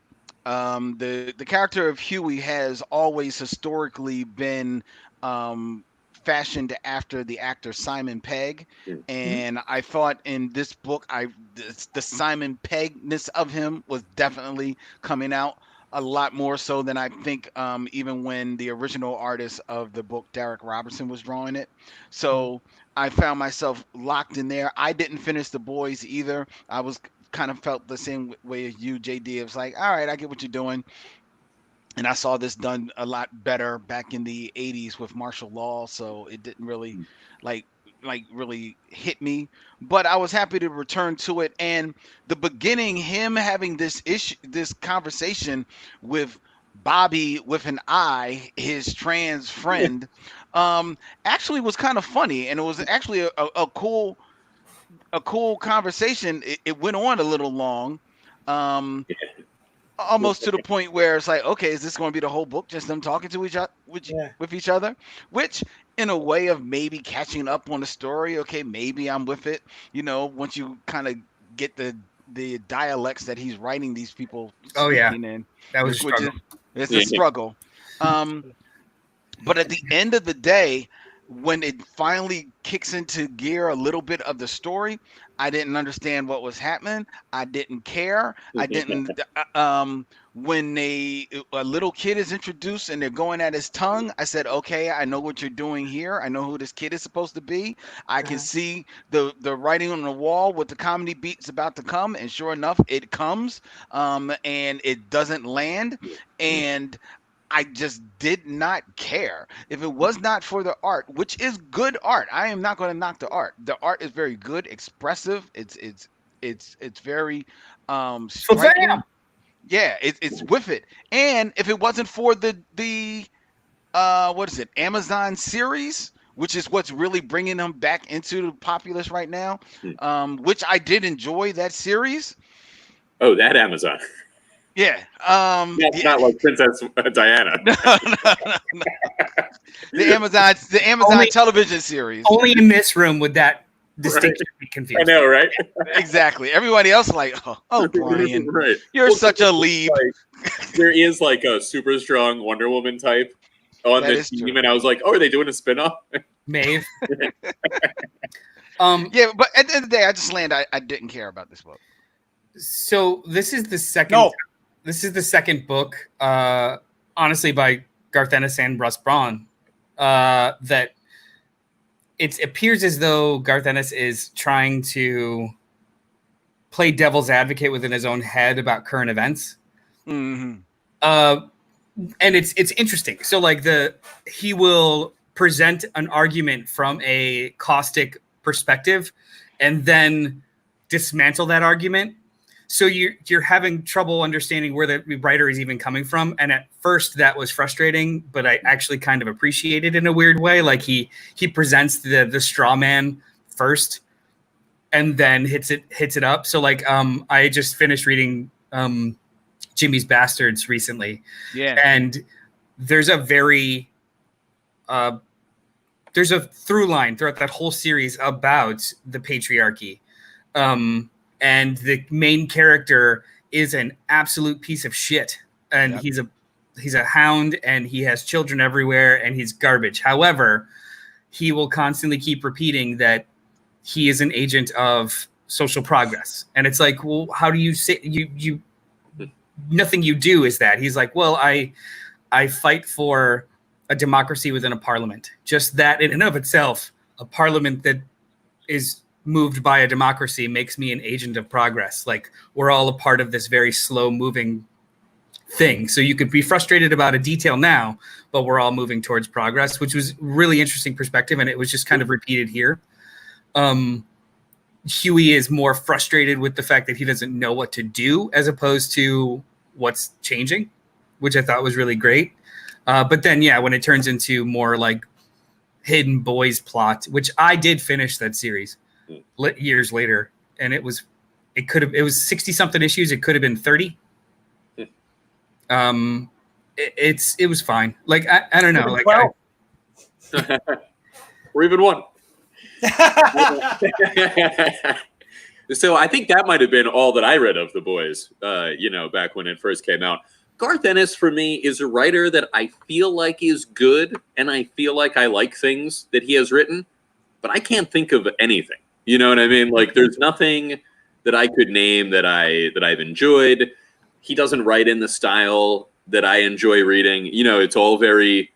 The character of Huey has always historically been fashioned after the actor Simon Pegg, Mhm. and I thought in this book, the Simon Peggness of him was definitely coming out a lot more so than I think even when the original artist of the book, Derek Robertson, was drawing it. So I found myself locked in there. I didn't finish The Boys either. I was kind of felt the same way as you, JD. It was like, all right, I get what you're doing. And I saw this done a lot better back in the 80s with martial law, so it didn't really like really hit me. But I was happy to return to it. And the beginning, him having this conversation with Bobby with an I, his trans friend, actually was kind of funny, and it was actually a cool conversation. It went on a little long. Almost to the point where it's like, okay, is this going to be the whole book, just them talking to each other with each other? Which, in a way of maybe catching up on the story, okay, maybe I'm with it. Once you kind of get the dialects that he's writing these people speaking in, that was a struggle. It's a struggle. But at the end of the day, when it finally kicks into gear a little bit of the story, I didn't understand what was happening. I didn't care. I didn't. When a little kid is introduced and they're going at his tongue, I said, okay, I know what you're doing here. I know who this kid is supposed to be. I can see the writing on the wall with the comedy beats about to come, and sure enough, it comes, and it doesn't land, and I just did not care. If it was not for the art, which is good art, I am not going to knock the art. The art is very good, expressive. It's very striking. Yeah, it's with it. And if it wasn't for the what is it, Amazon series, which is what's really bringing them back into the populace right now, which I did enjoy that series. Oh, that Amazon. Yeah. Not like Princess Diana. No. The Amazon television series. Only in this room would that distinction be confused. I know, right? Exactly. Everybody else like, oh Brian, right. You're such a lead. There is like a super strong Wonder Woman type on the team, and I was like, oh, are they doing a spinoff? Maeve. Yeah, but at the end of the day, I just landed. I didn't care about this book. So this is the second. No. This is the second book, honestly, by Garth Ennis and Russ Braun, that it appears as though Garth Ennis is trying to play devil's advocate within his own head about current events. Mm-hmm. And it's interesting. So like he will present an argument from a caustic perspective and then dismantle that argument. So you're having trouble understanding where the writer is even coming from. And at first that was frustrating, but I actually kind of appreciate it in a weird way. Like he presents the straw man first and then hits it up. So like I just finished reading Jimmy's Bastards recently. Yeah. And there's a through line throughout that whole series about the patriarchy. And the main character is an absolute piece of shit. And he's a hound and he has children everywhere and he's garbage. However, he will constantly keep repeating that he is an agent of social progress. And it's like, well, how do you say you nothing you do is that? He's like, well, I fight for a democracy within a parliament. Just that in and of itself, a parliament that is moved by a democracy makes me an agent of progress. Like we're all a part of this very slow moving thing. So you could be frustrated about a detail now, but we're all moving towards progress, which was really interesting perspective. And it was just kind of repeated here. Huey is more frustrated with the fact that he doesn't know what to do as opposed to what's changing, which I thought was really great. But then, when it turns into more like Hidden Boys plot, which I did finish that series years later, and it was 60 something issues. It could have been 30. It was fine. Like, I don't know. Like, or even one. So I think that might have been all that I read of The Boys, back when it first came out. Garth Ennis for me is a writer that I feel like is good, and I feel like I like things that he has written, but I can't think of anything. You know what I mean? Like, there's nothing that I could name that I've enjoyed. He doesn't write in the style that I enjoy reading. You know, it's all very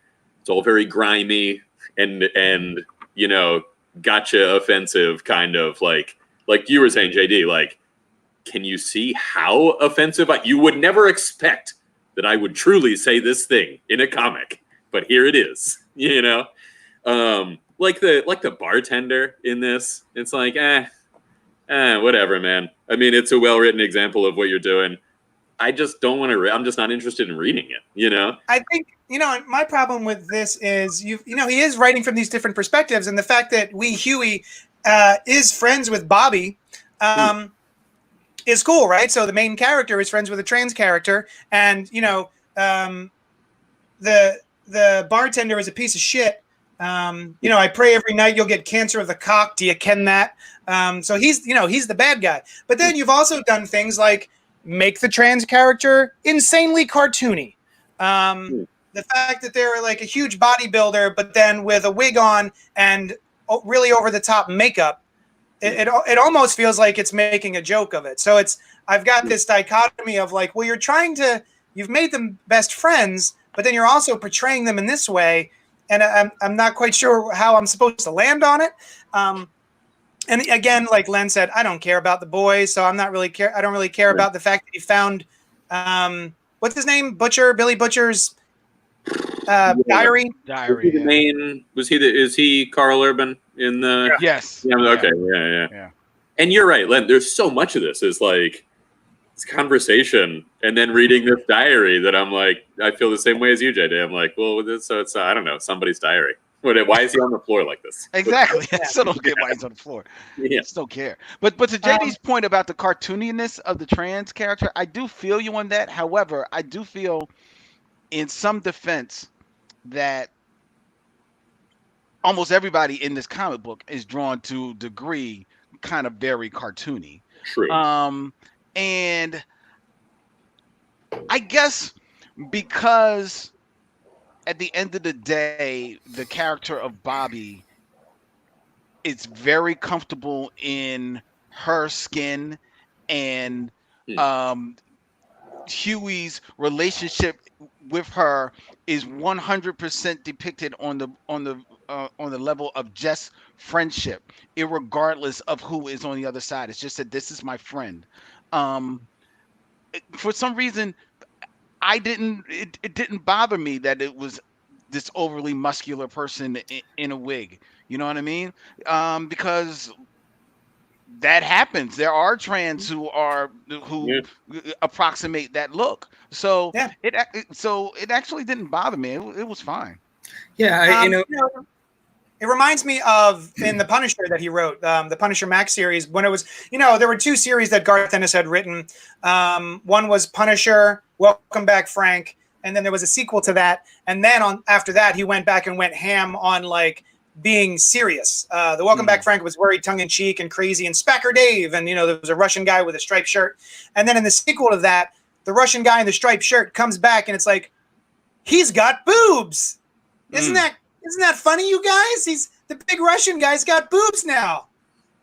grimy and you know, gotcha offensive kind of like you were saying, JD. Like, can you see how offensive? You would never expect that I would truly say this thing in a comic, but here it is. You know, like the bartender in this. It's like, whatever, man. I mean, it's a well-written example of what you're doing. I just don't want to. I'm just not interested in reading it. You know. I think, you know, my problem with this is you know, he is writing from these different perspectives, and the fact that Huey is friends with Bobby is cool, right? So the main character is friends with a trans character, and you know, the bartender is a piece of shit. You know, I pray every night you'll get cancer of the cock. Do you ken that? So he's the bad guy. But then you've also done things like make the trans character insanely cartoony. The fact that they're like a huge bodybuilder, but then with a wig on and really over the top makeup, it almost feels like it's making a joke of it. So I've got this dichotomy of like, well, you've made them best friends, but then you're also portraying them in this way. And I'm not quite sure how I'm supposed to land on it. And again, like Len said, I don't care about the boys, so I don't really care about the fact that he found what's his name, Billy Butcher's diary. Is he Carl Urban in the? Yes. Yeah. Okay. Yeah. And you're right, Len. There's so much of this is like it's conversation, and then reading this diary that I'm like, I feel the same way as you, JD. I'm like, well, it's I don't know, somebody's diary. Why is he on the floor like this? Exactly. I still don't get why he's on the floor. Yeah. I just don't care. But to JD's point about the cartooniness of the trans character, I do feel you on that. However, I do feel in some defense that almost everybody in this comic book is drawn to a degree kind of very cartoony. True. And I guess because at the end of the day, the character of Bobby is very comfortable in her skin, and Huey's relationship with her is 100% depicted on the level of just friendship, irregardless of who is on the other side. It's just that this is my friend. For some reason, it didn't bother me that it was this overly muscular person in a wig. You know what I mean? Because that happens. There are trans who approximate that look. So it actually didn't bother me. It was fine. Yeah, it reminds me of in the Punisher that he wrote, the Punisher Max series, when it was, there were two series that Garth Ennis had written. One was Punisher, Welcome Back, Frank, and then there was a sequel to that. And then after that, he went back and went ham on like being serious. The Welcome Back, Frank was very tongue-in-cheek and crazy, and Spacker Dave, and there was a Russian guy with a striped shirt. And then in the sequel to that, the Russian guy in the striped shirt comes back, and it's like, he's got boobs. Isn't that funny, you guys? He's the big Russian guy's got boobs now.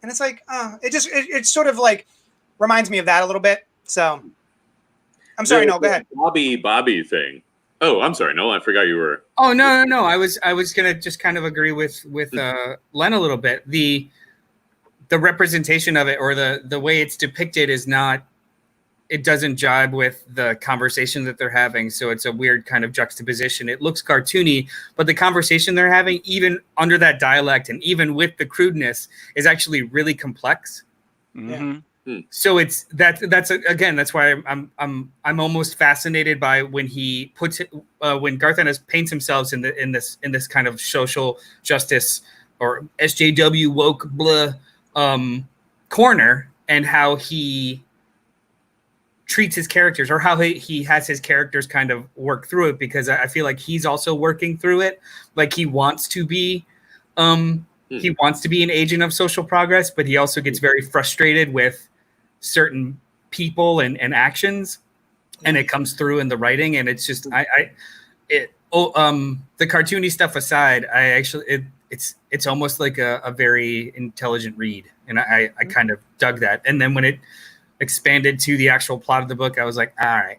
And it's like, it sort of like reminds me of that a little bit. So I'm sorry, Noel, go ahead. Bobby thing. Oh, I'm sorry, Noel, I forgot you were. Oh, no. I was gonna just kind of agree with Len a little bit. The representation of it, or the way it's depicted, is not. It doesn't jibe with the conversation that they're having, so it's a weird kind of juxtaposition. It looks cartoony, but the conversation they're having, even under that dialect and even with the crudeness, is actually really complex. Mm-hmm. So that's why I'm almost fascinated by when he puts it, when Garth Ennis paints himself in this kind of social justice or SJW woke blah corner, and how he treats his characters, or how he has his characters kind of work through it, because I feel like he's also working through it. Like he wants to be an agent of social progress, but he also gets very frustrated with certain people and actions. and it comes through in the writing, and it's just the cartoony stuff aside, it's almost like a very intelligent read, and I kind of dug that. And then when it expanded to the actual plot of the book, I was like, all right.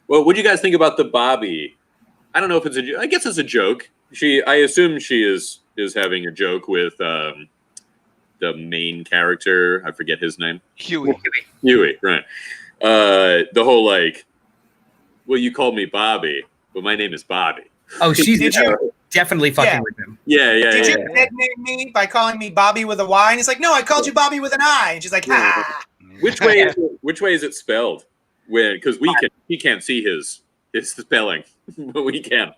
Well, what do you guys think about the Bobby? I don't know if I guess it's a joke. I assume she is having a joke with the main character. I forget his name. Huey, right. The whole like, well, you called me Bobby, but my name is Bobby. Oh, she's definitely fucking with him. Yeah. Did you nickname me by calling me Bobby with a Y? And he's like, no, I called you Bobby with an I. And she's like, ah. Which way is it spelled? Because he can't see his spelling, but we can.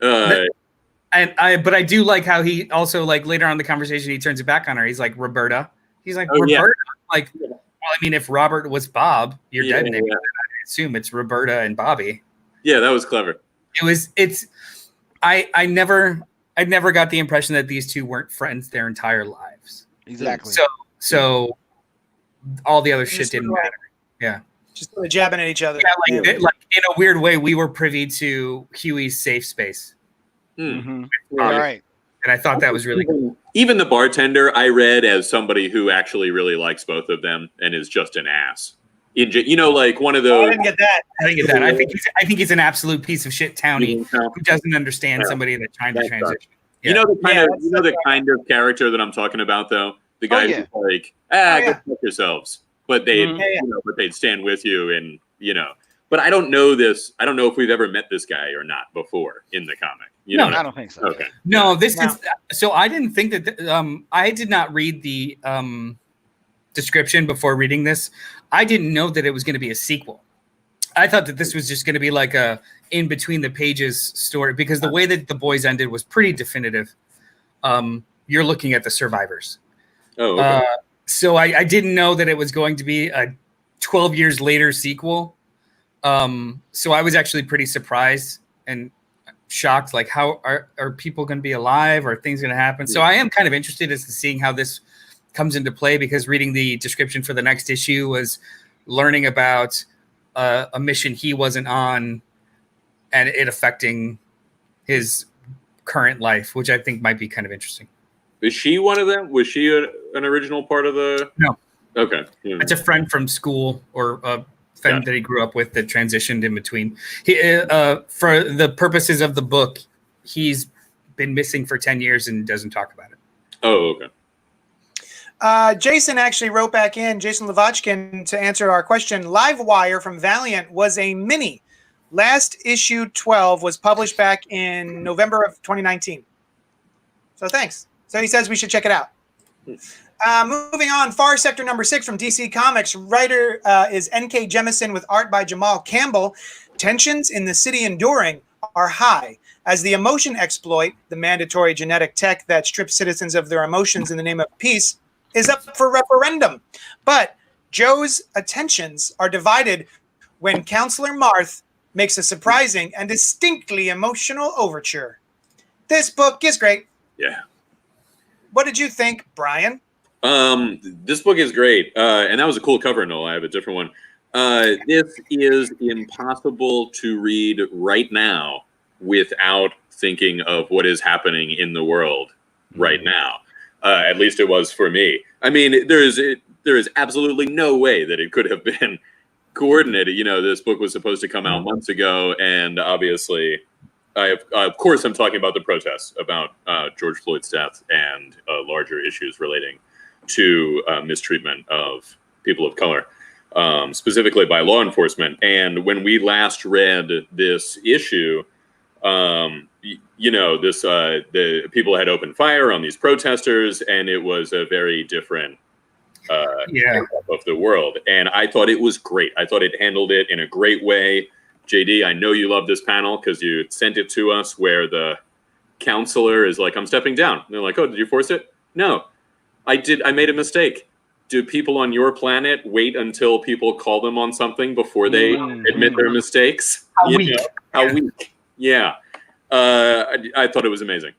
But I do like how he also, like, later on in the conversation, he turns it back on her. He's like, Roberta. He's like, Roberta. Yeah. Like, well, I mean, if Robert was Bob, your dead name, I assume it's Roberta and Bobby. Yeah, that was clever. I never got the impression that these two weren't friends their entire lives. Exactly. So all the other shit didn't matter. Yeah. Just jabbing at each other. Yeah, like in a weird way, we were privy to Huey's safe space. Mm-hmm. All right. And I thought that was really cool. Even the bartender, I read as somebody who actually really likes both of them and is just an ass. Like one of those. I didn't get that. I think he's an absolute piece of shit townie who doesn't understand somebody that's trying to transition. Yeah. The kind of character that I'm talking about, though. The guy who's like, go fuck yourselves, but they'd stand with you, and But I don't know this. I don't know if we've ever met this guy or not before in the comic. I don't think so. Okay. No, is so. I didn't think that. I did not read the description before reading this. I didn't know that it was going to be a sequel. I thought that this was just going to be like a in between the pages story, because the way that The Boys ended was pretty definitive. You're looking at the survivors. Oh, okay. So I didn't know that it was going to be a 12 years later sequel. So I was actually pretty surprised and shocked. Like, how are people going to be alive? Are things going to happen? So I am kind of interested as to seeing how this comes into play, because reading the description for the next issue was learning about a mission he wasn't on and it affecting his current life, which I think might be kind of interesting. Is she one of them? Was she an original part of the? No. Okay. Yeah. It's a friend from school, or a friend that he grew up with that transitioned in between. He, for the purposes of the book, he's been missing for 10 years and doesn't talk about it. Oh, okay. Jason actually wrote back in, Jason Lavochkin, to answer our question. Livewire from Valiant was a mini. Last issue 12 was published back in November of 2019. So thanks. So he says we should check it out. Moving on, Far Sector number 6 from DC Comics. Writer is N.K. Jemisin with art by Jamal Campbell. Tensions in the city enduring are high as the emotion exploit, the mandatory genetic tech that strips citizens of their emotions in the name of peace, is up for referendum. But Joe's attentions are divided when Counselor Marth makes a surprising and distinctly emotional overture. This book is great. Yeah. What did you think, Brian? This book is great. And that was a cool cover, Noel. I have a different one. This is impossible to read right now without thinking of what is happening in the world right now. At least it was for me. I mean, there is absolutely no way that it could have been coordinated. This book was supposed to come out months ago, and obviously, of course, I'm talking about the protests about George Floyd's death and larger issues relating to mistreatment of people of color, specifically by law enforcement. And when we last read this issue, the people had opened fire on these protesters, and it was a very different of the world. And I thought it was great. I thought it handled it in a great way. JD, I know you love this panel because you sent it to us, where the counselor is like, I'm stepping down. And they're like, oh, did you force it? No, I did. I made a mistake. Do people on your planet wait until people call them on something before they admit their mistakes? How weak. How weak. Yeah. I thought it was amazing.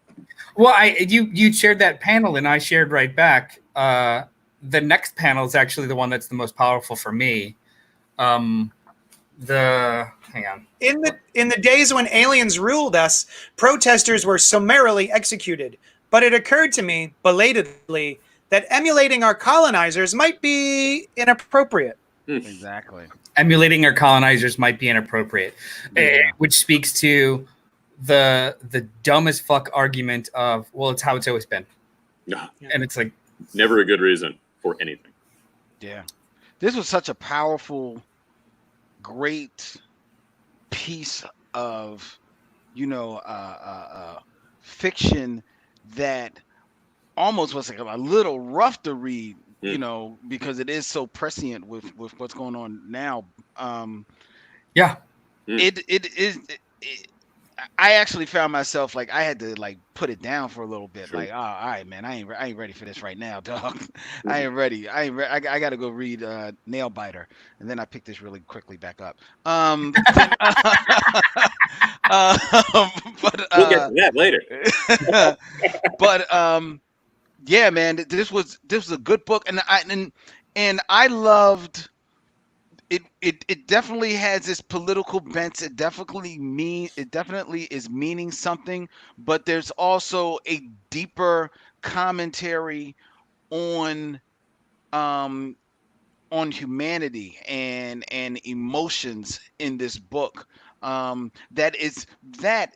Well, you shared that panel and I shared right back. The next panel is actually the one that's the most powerful for me. Hang on. In the days when aliens ruled us, protesters were summarily executed. But it occurred to me, belatedly, that emulating our colonizers might be inappropriate. Exactly. Emulating our colonizers might be inappropriate, which speaks to the dumbest fuck argument of, well, it's how it's always been. No. And it's like never a good reason for anything. Yeah. This was such a powerful, great piece of, fiction that almost was like a little rough to read, because it is so prescient with what's going on now. I actually found myself like I had to like put it down for a little bit. Sure. Like, oh, all right, man, I ain't ready for this right now, dog. I ain't ready. I got to go read Nail Biter, and then I picked this really quickly back up. But we'll get to that later. But yeah, man, this was a good book, and I loved. It definitely has this political bent. It definitely is meaning something, but there's also a deeper commentary on humanity and emotions in this book. That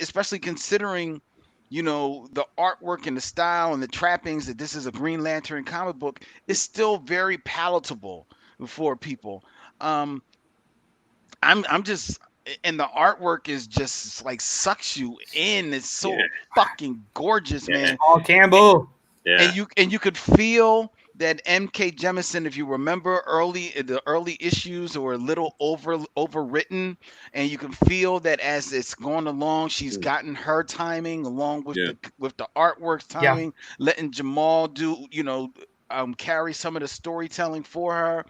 especially considering the artwork and the style and the trappings that this is a Green Lantern comic book, is still very palatable for people. I'm just, and the artwork is just like sucks you in. It's so fucking gorgeous, man. Paul Campbell. Yeah. And you could feel that M.K. Jemisin, if you remember the early issues were a little overwritten, and you can feel that as it's going along, she's gotten her timing along with the artwork timing, letting Jamal do carry some of the storytelling for her.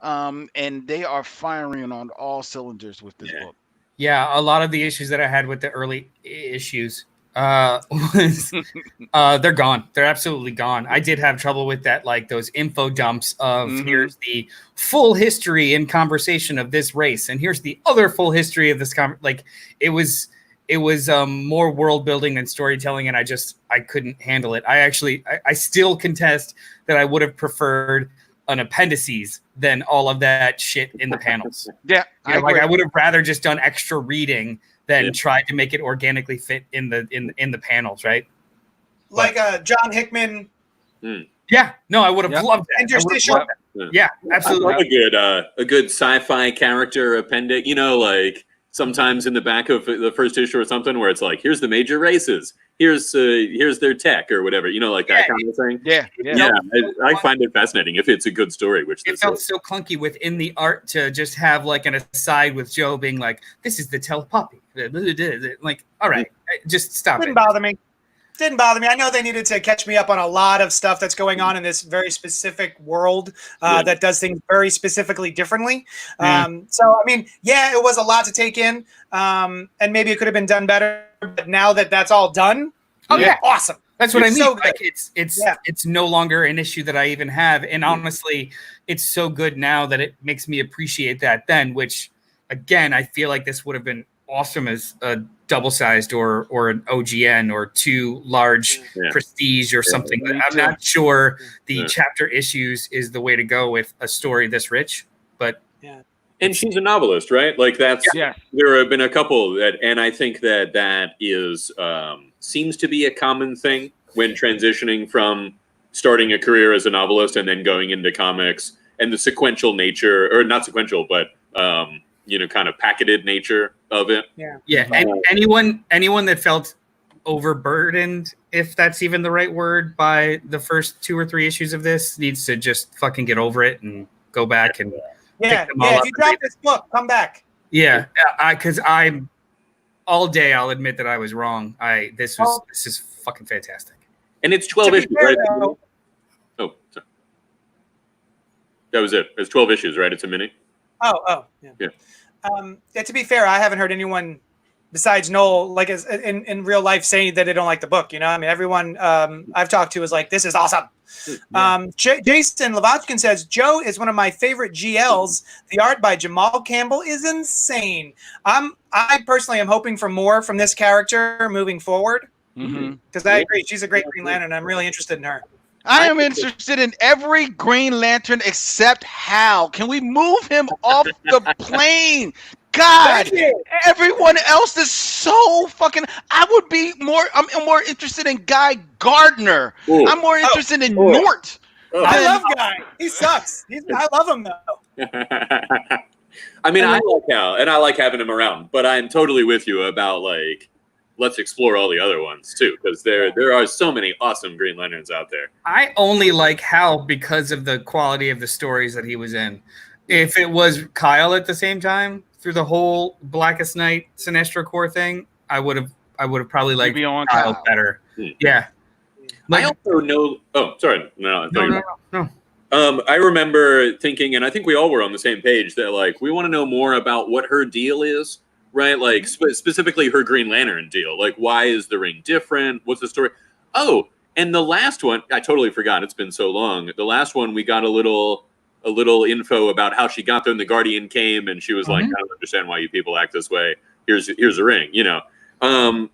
And they are firing on all cylinders with this book. Yeah, a lot of the issues that I had with the early issues was they're gone. They're absolutely gone. I did have trouble with that, like those info dumps of here's the full history and conversation of this race, and here's the other full history of this like it was more world building than storytelling, and I couldn't handle it. I still contest that I would have preferred an appendices than all of that shit in the panels. I would have rather just done extra reading than tried to make it organically fit in the panels, right? Like John Hickman. Yeah, no, I would have loved that. Interstitial. Yeah, absolutely. I love a good sci-fi character appendix. Like sometimes in the back of the first issue or something, where it's like, here's the major races, here's their tech or whatever, like that kind of thing. Yeah. I find it fascinating if it's a good story, which it felt so clunky within the art to just have like an aside with Joe being like, this is the telepuppy. Like, all right, just stop. Didn't bother me. I know they needed to catch me up on a lot of stuff that's going on in this very specific world that does things very specifically differently. So, I mean, it was a lot to take in, and maybe it could have been done better. But now that that's all done, awesome. That's what I mean. So like it's no longer an issue that I even have, and honestly, it's so good now that it makes me appreciate that then. Which, again, I feel like this would have been awesome as a double-sized or an OGN or two large prestige or something. I'm not sure the chapter issues is the way to go with a story this rich, but and she's a novelist, right? Like that's there have been a couple that, and I think that is seems to be a common thing when transitioning from starting a career as a novelist and then going into comics, and the sequential nature, or not sequential, but kind of packeted nature of it. And anyone that felt overburdened, if that's even the right word, by the first 2 or 3 issues of this needs to just fucking get over it and go back and if you drop this book, come back. Because I'm all day I'll admit that I was wrong. This is fucking fantastic. And it's 12 issues, right? Oh, sorry. That was it. It's 12 issues, right? It's a mini. To be fair, I haven't heard anyone besides Noel, like in real life, saying that they don't like the book. You know, I mean, everyone I've talked to is like, this is awesome. Yeah. Jason Lavochkin says, Joe is one of my favorite GLs. The art by Jamal Campbell is insane. I personally am hoping for more from this character moving forward. Because I agree, she's a great Green Lantern. I'm really interested in her. I am interested in every Green Lantern except Hal. Can we move him off the plane? God, everyone else is so fucking. I'm more interested in Guy Gardner. Ooh. I'm more interested in Nort. I love Guy. He sucks. I love him though. I mean, I like Hal, and I like having him around. But I'm totally with you about like, let's explore all the other ones too, because there are so many awesome Green Lanterns out there. I only like Hal because of the quality of the stories that he was in. If it was Kyle at the same time through the whole Blackest Night Sinestro Corps thing, I would have probably liked Kyle better. Yeah. I also know. Oh, sorry. No. I remember thinking, and I think we all were on the same page, that like we want to know more about what her deal is. Right, like specifically her Green Lantern deal. Like, why is the ring different? What's the story? Oh, and the last one, I totally forgot. It's been so long. The last one, we got a little info about how she got there, and the Guardian came, and she was like, "I don't understand why you people act this way. Here's a ring." You know,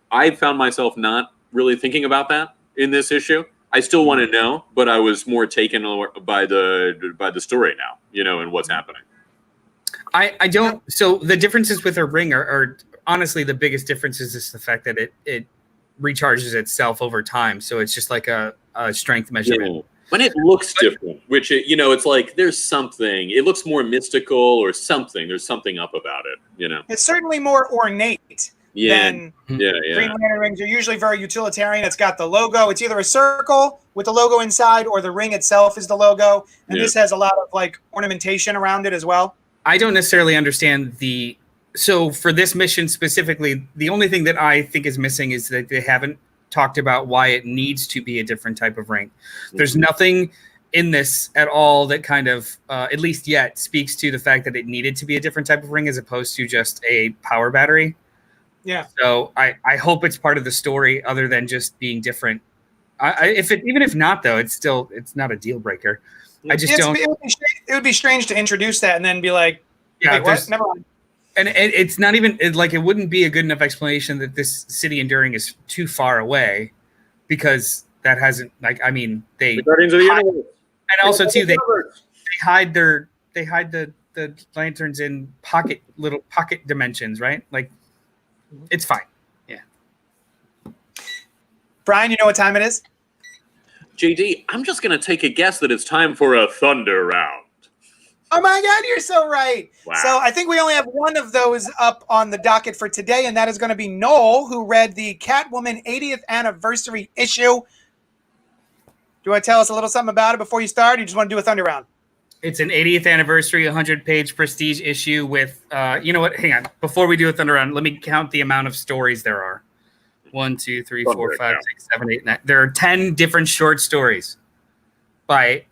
I found myself not really thinking about that in this issue. I still want to know, but I was more taken by the story now. You know, and what's happening. I don't. So the differences with her ring are honestly the biggest difference is just the fact that it recharges itself over time. So it's just like a strength measurement. Yeah. When it looks different, which it's like there's something. It looks more mystical or something. There's something up about it. You know, it's certainly more ornate. Than Green Lantern rings are usually very utilitarian. It's got the logo. It's either a circle with the logo inside, or the ring itself is the logo. And this has a lot of like ornamentation around it as well. I don't necessarily understand so for this mission specifically, the only thing that I think is missing is that they haven't talked about why it needs to be a different type of ring. There's nothing in this at all that kind of, at least yet, speaks to the fact that it needed to be a different type of ring as opposed to just a power battery. Yeah. So I hope it's part of the story other than just being different. Even if not, though, it's not a deal breaker. I just don't. It would be strange to introduce that and then be like, "Wait, what? Never mind." And it's not even like it wouldn't be a good enough explanation that this city enduring is too far away, because that hasn't the Guardians of the Universe. And also too they hide the lanterns in little pocket dimensions, right? Like it's fine. Yeah. Brian, you know what time it is? JD, I'm just going to take a guess that it's time for a Thunder Round. Oh my God, you're so right. Wow. So I think we only have one of those up on the docket for today, and that is going to be Noel, who read the Catwoman 80th anniversary issue. Do you want to tell us a little something about it before you start, or you just want to do a Thunder Round? It's an 80th anniversary, 100-page prestige issue with, you know what? Hang on. Before we do a Thunder Round, let me count the amount of stories there are. 1, 2, 3, 4, 5, 6, 7, 8, 9. There are 10 different short stories by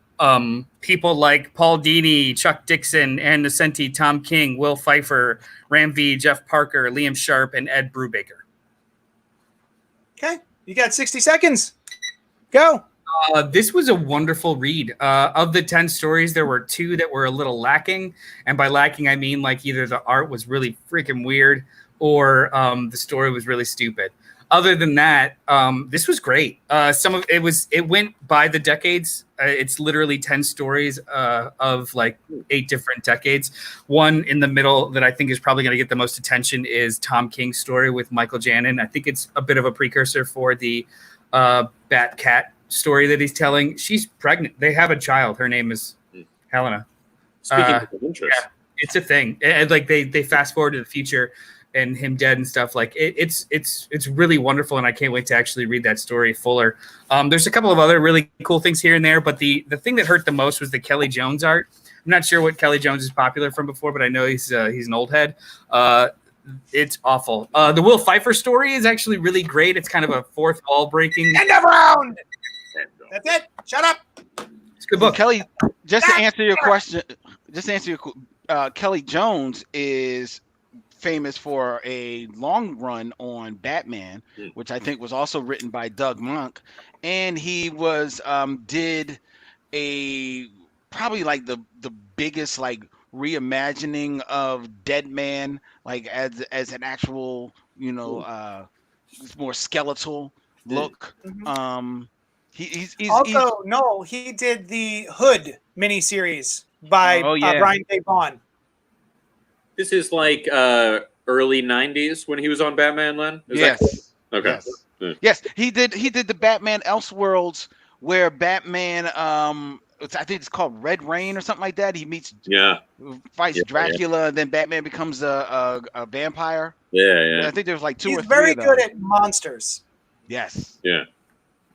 people like Paul Dini, Chuck Dixon, Ann Nocenti, Tom King, Will Pfeiffer, Ram V, Jeff Parker, Liam Sharp, and Ed Brubaker. Okay, you got 60 seconds. Go. This was a wonderful read. Of the 10 stories, there were 2 that were a little lacking. And by lacking, I mean like either the art was really freaking weird or the story was really stupid. Other than that, this was great. It went by the decades. It's literally 10 stories of like 8 different decades. One in the middle that I think is probably going to get the most attention is Tom King's story with Michael Janin. I think it's a bit of a precursor for the Bat Cat story that he's telling. She's pregnant. They have a child. Her name is Helena. Speaking of interest. Yeah, it's a thing. And like they fast forward to the future and him dead and stuff. Like it's really wonderful, and I can't wait to actually read that story fuller. There's a couple of other really cool things here and there, but the thing that hurt the most was the Kelly Jones art. I'm not sure what Kelly Jones is popular from before, but I know he's an old head. It's awful. The Will Pfeiffer story is actually really great. It's kind of a fourth wall breaking. End of round. That's it. Shut up. It's a good book. Kelly, just to answer your question, Kelly Jones is famous for a long run on Batman, which I think was also written by Doug Monk, and he was did a probably like the biggest like reimagining of Dead Man, like as an actual more skeletal look. Mhm. He's Also, no, he did the Hood miniseries by Oh, yeah. Brian K. Vaughan. This is like early '90s when he was on Batman. Len, is yes. that okay? Yes. Yeah. Yes, he did the Batman Elseworlds where Batman I think it's called Red Rain or something like that. He fights Dracula, and then Batman becomes a vampire. Yeah. I think there's like two He's or three very of those. good at monsters. Yes. Yeah.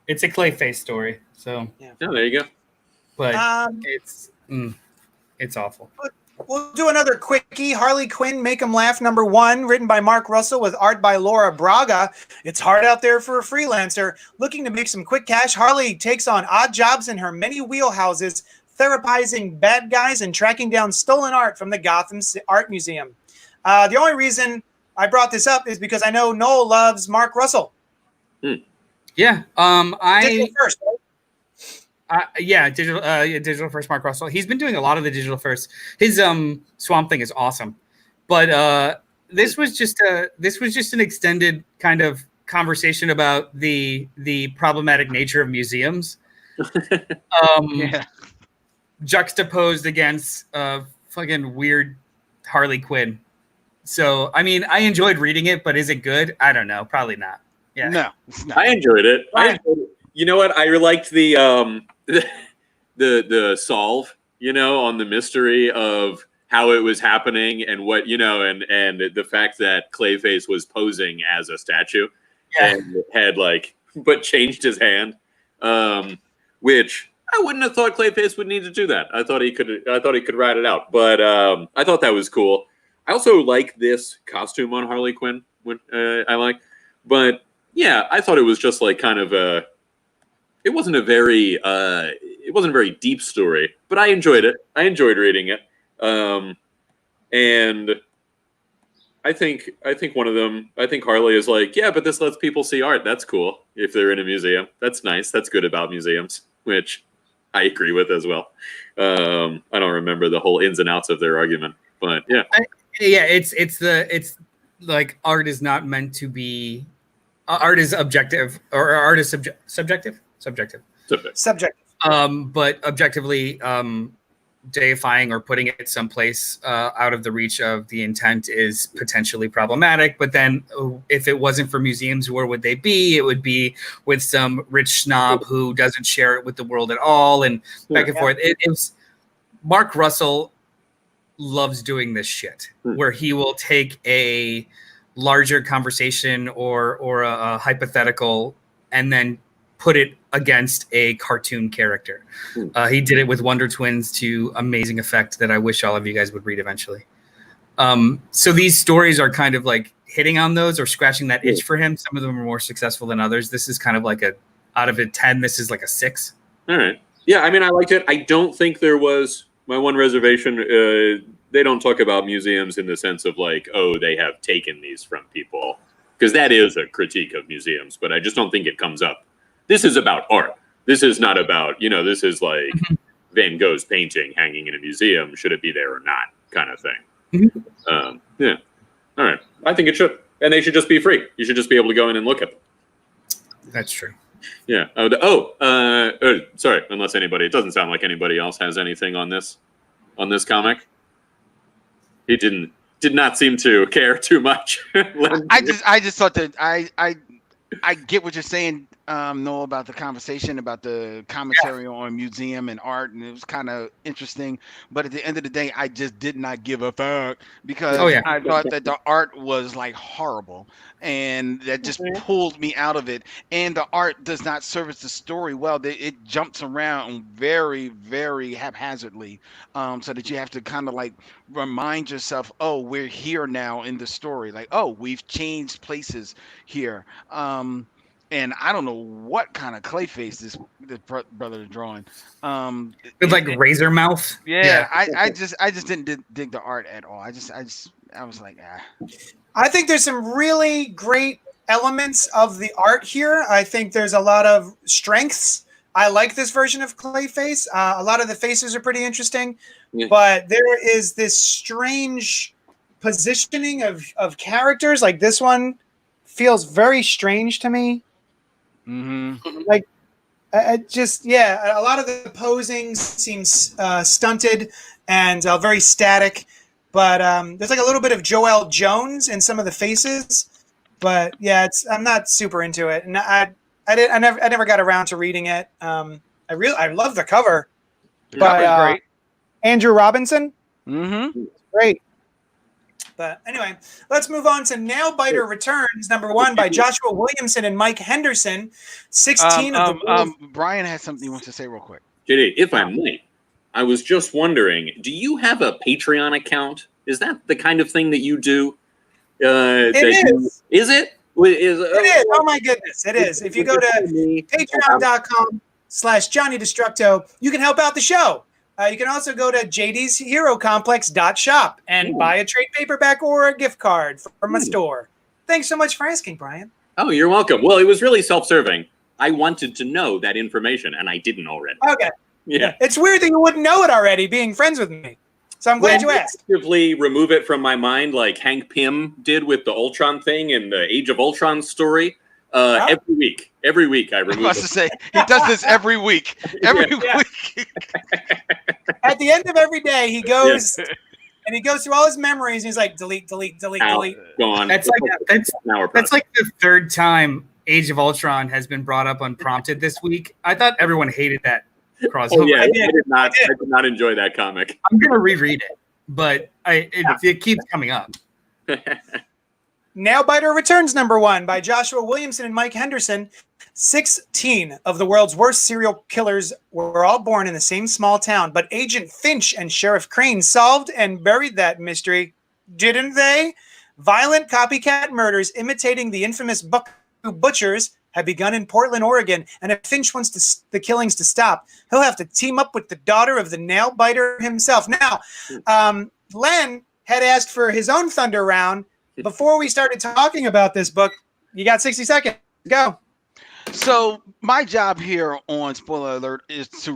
It's a Clayface story, so Yeah, there you go. but Um, it's awful. We'll do another quickie. Harley Quinn, Make 'em Laugh #1, written by Mark Russell with art by Laura Braga. It's hard out there for a freelancer. Looking to make some quick cash, Harley takes on odd jobs in her many wheelhouses, therapizing bad guys and tracking down stolen art from the Gotham Art Museum. The only reason I brought this up is because I know Noel loves Mark Russell. Yeah. Digital first, right? Digital first Mark Russell. He's been doing a lot of the digital first. His Swamp Thing is awesome. But this was just an extended kind of conversation about the problematic nature of museums. Juxtaposed against fucking weird Harley Quinn. So, I mean, I enjoyed reading it, but is it good? I don't know. Probably not. Yeah. No, it's not. I enjoyed it. You know what? I liked the solve, on the mystery of how it was happening and what, and the fact that Clayface was posing as a statue and had but changed his hand, which I wouldn't have thought Clayface would need to do that. I thought he could ride it out, but I thought that was cool. I also like this costume on Harley Quinn. But yeah, I thought it was just like kind of a. It wasn't a very deep story, but I enjoyed it. I enjoyed reading it, and I think one of them. I think Harley is like, yeah, but this lets people see art. That's cool if they're in a museum. That's nice. That's good about museums, which I agree with as well. I don't remember the whole ins and outs of their argument, but yeah. It's like art is not meant to be. Art is objective, or art is subjective. But objectively deifying or putting it someplace out of the reach of the intent is potentially problematic. But then if it wasn't for museums, where would they be? It would be with some rich snob who doesn't share it with the world at all, and back and forth. It was Mark Russell loves doing this shit where he will take a larger conversation or a hypothetical and then put it against a cartoon character. He did it with Wonder Twins to amazing effect that I wish all of you guys would read eventually. So these stories are kind of like hitting on those or scratching that itch for him. Some of them are more successful than others. This is kind of like out of a 10, this is like a 6. All right. Yeah, I mean, I liked it. I don't think there was my one reservation. They don't talk about museums in the sense of like, oh, they have taken these from people, because that is a critique of museums, but I just don't think it comes up. This is about art. This is not about, this is like Van Gogh's painting hanging in a museum. Should it be there or not, kind of thing. Yeah. All right. I think it should. And they should just be free. You should just be able to go in and look at them. That's true. Yeah. Sorry. Unless it doesn't sound like anybody else has anything on this comic. He did not seem to care too much. I just thought that I get what you're saying, Noel, about the conversation, about the commentary on museum and art, and it was kind of interesting. But at the end of the day, I just did not give a fuck because I thought that the art was like horrible, and that just pulled me out of it. And the art does not service the story well. It jumps around very, very haphazardly, so that you have to kind of like remind yourself, oh, we're here now in the story. Like, oh, we've changed places here. And I don't know what kind of Clayface this brother is drawing. With like razor mouth. Yeah. I just didn't dig the art at all. I just I was like, ah. I think there's some really great elements of the art here. I think there's a lot of strengths. I like this version of Clayface. A lot of the faces are pretty interesting, but there is this strange positioning of characters. Like this one feels very strange to me. Mm-hmm. Like, a lot of the posing seems stunted and very static. But there's like a little bit of Joel Jones in some of the faces. But yeah, I'm not super into it, and I never got around to reading it. I love the cover. The cover's great. Andrew Robinson. Mm-hmm. Great. But anyway, let's move on to Nailbiter Returns, #1 by Joshua Williamson and Mike Henderson. 16 of the Brian has something he wants to say real quick. JD, if I might, I was just wondering, do you have a Patreon account? Is that the kind of thing that you do? It is. Is it? It is. Oh my goodness, it is. If you go to patreon.com/Johnny Destructo, you can help out the show. You can also go to jdsherocomplex.shop and buy a trade paperback or a gift card from a store. Thanks so much for asking, Brian. Oh, you're welcome. Well, it was really self-serving. I wanted to know that information, and I didn't already. Okay. Yeah. It's weird that you wouldn't know it already, being friends with me. So I'm glad you asked. Actively remove it from my mind like Hank Pym did with the Ultron thing and the Age of Ultron story. Every week I remove I was about to say, he does this every week. Every week. At the end of every day, he goes and he goes through all his memories and he's like, delete. Gone. That's like the third time Age of Ultron has been brought up unprompted this week. I thought everyone hated that crossover. Oh, yeah, I did not enjoy that comic. I'm gonna reread it, but it keeps coming up. Nailbiter Returns #1 by Joshua Williamson and Mike Henderson. 16 of the world's worst serial killers were all born in the same small town, but Agent Finch and Sheriff Crane solved and buried that mystery, didn't they? Violent copycat murders imitating the infamous Buckeye Butchers have begun in Portland, Oregon, and if Finch wants the killings to stop, he'll have to team up with the daughter of the nail-biter himself. Now, Len had asked for his own Thunder Round. Before we started talking about this book, you got 60 seconds. Go. So my job here on Spoiler Alert is to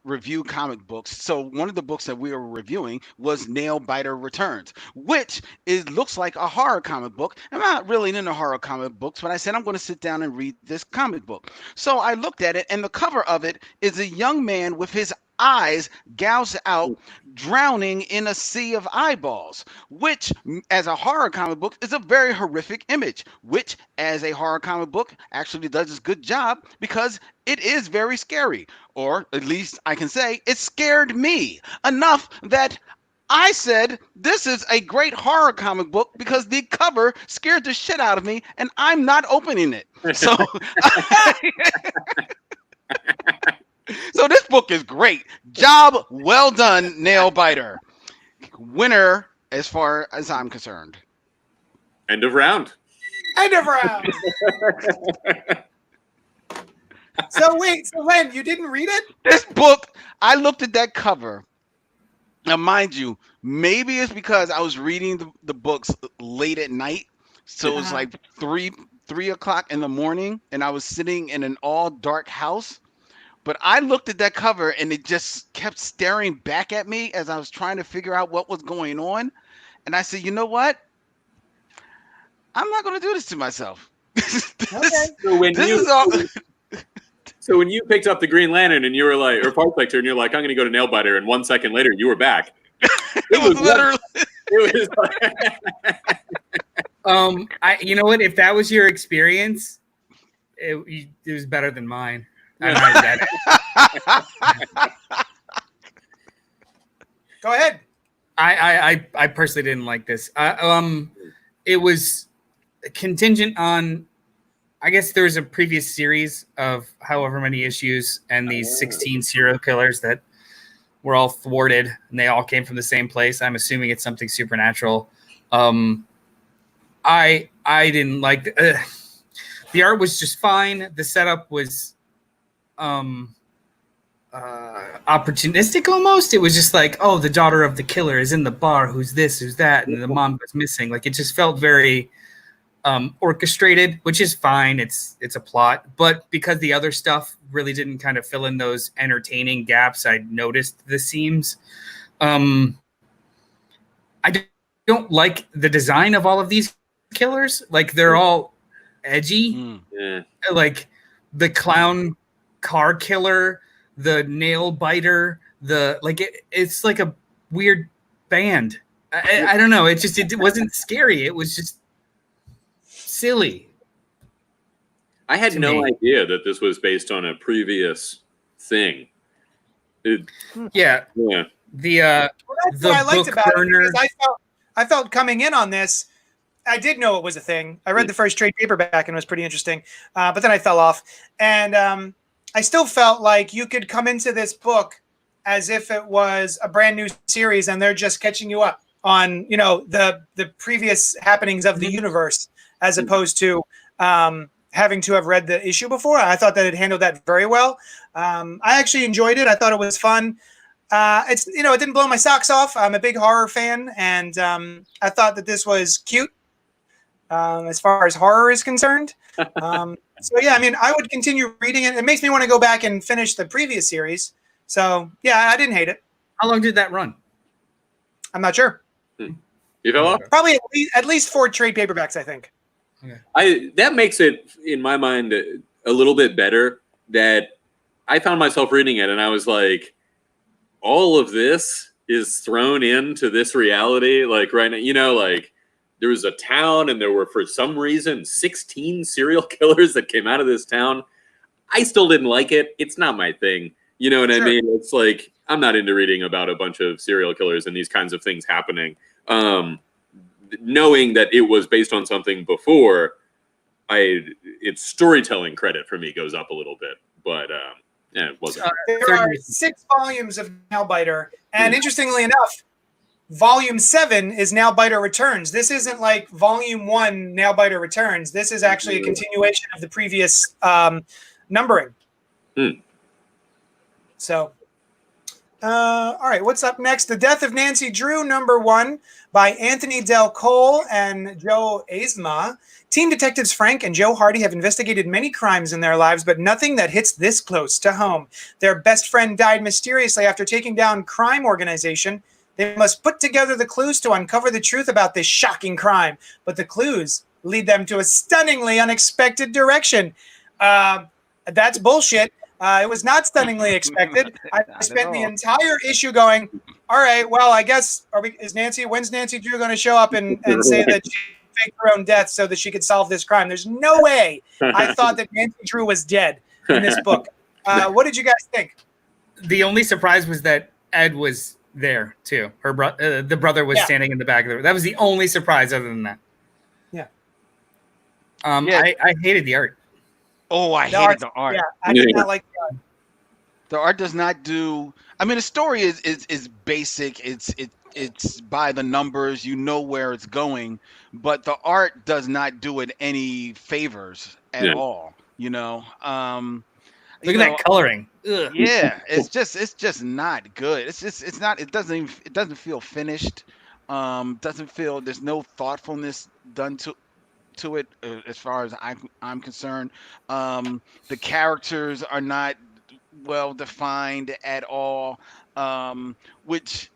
review comic books. So one of the books that we were reviewing was Nailbiter Returns, which looks like a horror comic book. I'm not really into horror comic books, but I said I'm going to sit down and read this comic book. So I looked at it, and the cover of it is a young man with his eyes gouged out, drowning in a sea of eyeballs, which as a horror comic book is a very horrific image, which as a horror comic book actually does a good job because it is very scary, or at least I can say it scared me enough that I said this is a great horror comic book because the cover scared the shit out of me and I'm not opening it. So So this book is great. Job well done, Nailbiter. Winner as far as I'm concerned. End of round. So Len, you didn't read it? This book, I looked at that cover. Now, mind you, maybe it's because I was reading the books late at night. So it was like 3 o'clock in the morning, and I was sitting in an all dark house. But I looked at that cover and it just kept staring back at me as I was trying to figure out what was going on. And I said, you know what? I'm not going to do this to myself. So when you picked up the Green Lantern and you were like, or Park Lecter, and you're like, I'm going to go to Nailbiter, and 1 second later you were back. It was literally. It was like, you know what? If that was your experience, it was better than mine. Go ahead. I personally didn't like this. It was contingent on, I guess there was a previous series of however many issues and these 16 serial killers that were all thwarted and they all came from the same place. I'm assuming it's something supernatural. I didn't like the art was just fine. The setup was opportunistic almost. It was just like, oh, the daughter of the killer is in the bar. Who's this? Who's that? And the mom was missing. Like it just felt very orchestrated, which is fine. It's a plot, but because the other stuff really didn't kind of fill in those entertaining gaps, I noticed the seams. I don't like the design of all of these killers. Like they're all edgy. Yeah. Like the clown car killer, the nail biter, it's like a weird band. I don't know. It wasn't scary. It was just silly. I had no idea that this was based on a previous thing. Yeah. Well, that's what I liked about it, because I felt coming in on this, I did know it was a thing. I read the first trade paperback and it was pretty interesting, but then I fell off. And I still felt like you could come into this book as if it was a brand new series and they're just catching you up on, the previous happenings of the universe, as opposed to having to have read the issue before. I thought that it handled that very well. I actually enjoyed it. I thought it was fun. It didn't blow my socks off. I'm a big horror fan, and I thought that this was cute as far as horror is concerned. So yeah, I mean, I would continue reading it. It makes me want to go back and finish the previous series. So yeah, I didn't hate it. How long did that run? I'm not sure. You fell off? Probably at least 4 trade paperbacks, I think. Okay. That makes it, in my mind, a little bit better that I found myself reading it and I was like, all of this is thrown into this reality. Like right now, like there was a town and there were, for some reason, 16 serial killers that came out of this town. I still didn't like it. It's not my thing. You know what I mean? It's like, I'm not into reading about a bunch of serial killers and these kinds of things happening. Knowing that it was based on something before, its storytelling credit for me goes up a little bit, but it wasn't. There are 6 volumes of Nailbiter, and interestingly enough, Volume 7 is Nailbiter Returns. This isn't like Volume 1 Nailbiter Returns. This is actually a continuation of the previous numbering. So, all right, what's up next? The Death of Nancy Drew, #1, by Anthony Del Cole and Joe Aizma. Teen detectives Frank and Joe Hardy have investigated many crimes in their lives, but nothing that hits this close to home. Their best friend died mysteriously after taking down crime organization. They must put together the clues to uncover the truth about this shocking crime, but the clues lead them to a stunningly unexpected direction. That's bullshit. It was not stunningly expected. I spent the entire issue going, all right, well, I guess, when's Nancy Drew going to show up and say that she faked her own death so that she could solve this crime? There's no way I thought that Nancy Drew was dead in this book. What did you guys think? The only surprise was that Ed was there too. The brother was standing in the back of the. That was the only surprise other than that. Yeah. I hated the art. Oh, I hated the art. Yeah, I did not like the art. The art does not do. I mean, the story is basic. It's by the numbers. You know where it's going, but the art does not do it any favors at all. Look at that coloring. Ugh. Yeah, it's just not good. It's not. It doesn't feel finished. Doesn't feel. There's no thoughtfulness done to it as far as I'm concerned. The characters are not well defined at all, which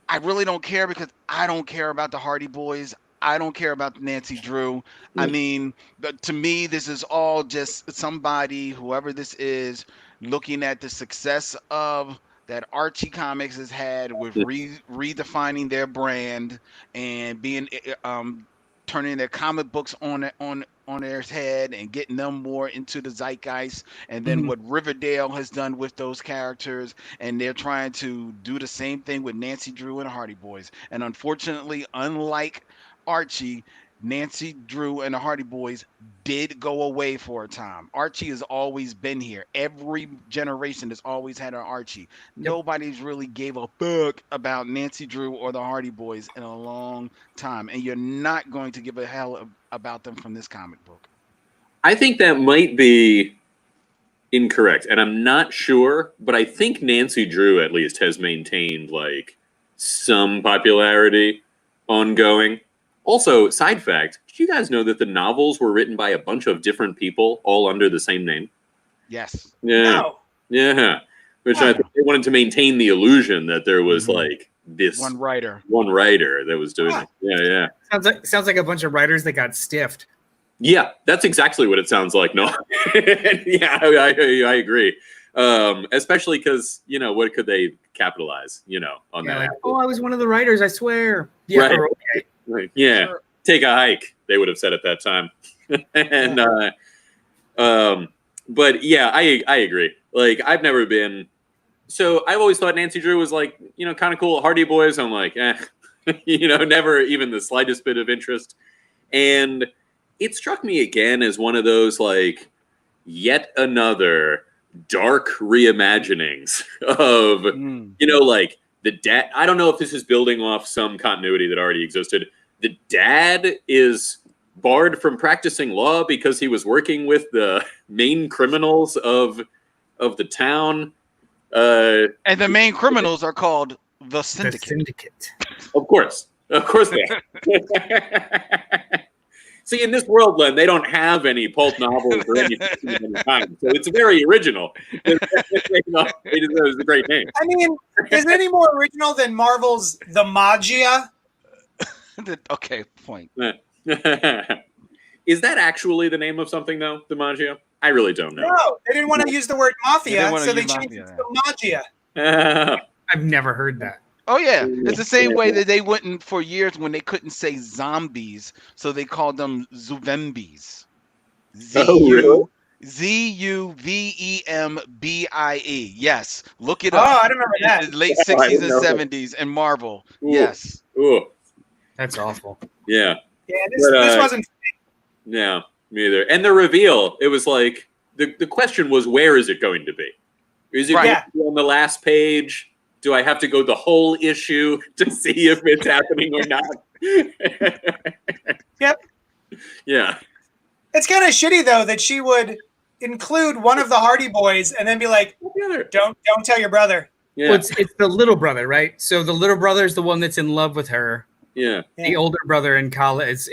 I really don't care, because I don't care about the Hardy Boys. I don't care about Nancy Drew. I mean, to me, this is all just somebody, whoever this is, looking at the success of that Archie Comics has had with redefining their brand and being turning their comic books on their head and getting them more into the zeitgeist, and then what Riverdale has done with those characters, and they're trying to do the same thing with Nancy Drew and Hardy Boys. And unfortunately, unlike Archie, Nancy Drew and the Hardy Boys did go away for a time. Archie has always been here. Every generation has always had an Archie. Nobody's really gave a fuck about Nancy Drew or the Hardy Boys in a long time, and you're not going to give a hell about them from this comic book. I think that might be Incorrect. And I'm not sure, but I think Nancy Drew at least has maintained like some popularity ongoing. Also, side fact, did you guys know that the novels were written by a bunch of different people all under the same name? Yes. Yeah. No. Yeah. Which I think they wanted to maintain the illusion that there was like this one writer that was doing it. Yeah. Sounds like a bunch of writers that got stiffed. Yeah, that's exactly what it sounds like. No, yeah, I agree. Especially because what could they capitalize? On that. Like, I was one of the writers. I swear. Yeah. Right. Okay. Right. Yeah. Sure. Take a hike. They would have said at that time. And but yeah, I agree. Like I've never been. So I've always thought Nancy Drew was like kind of cool. Hardy Boys. I'm like, never even the slightest bit of interest. And it struck me again as one of those like yet another dark reimaginings of like the dad. I don't know if this is building off some continuity that already existed. The dad is barred from practicing law because he was working with the main criminals of the town. And the main criminals are called the Syndicate. The Syndicate. Of course they are. See, in this world, Len, they don't have any pulp novels or anything of any kind, so it's very original. It is a great name. I mean, is it any more original than Marvel's The Magia? Okay, point. Is that actually the name of something, though, the Magia? I really don't know. No, they didn't want to use the word mafia, so they changed it to Magia. I've never heard that. Oh, yeah. It's the same way that they wouldn't for years when they couldn't say zombies, so they called them Zuvembis. Zuvembie. Yes. Look it up. Oh, I remember that. In the late 60s and 70s in Marvel. Ooh. Yes. Ooh. That's awful. Yeah. Yeah, this wasn't. Yeah, me either. And the reveal, it was like, the question was, where is it going to be? Is it going to be on the last page? Do I have to go the whole issue to see if it's happening or not? Yep. Yeah. It's kind of shitty though that she would include one of the Hardy Boys and then be like, "Don't tell your brother." Yeah. Well, it's the little brother, right? So the little brother is the one that's in love with her. Yeah. The older brother in college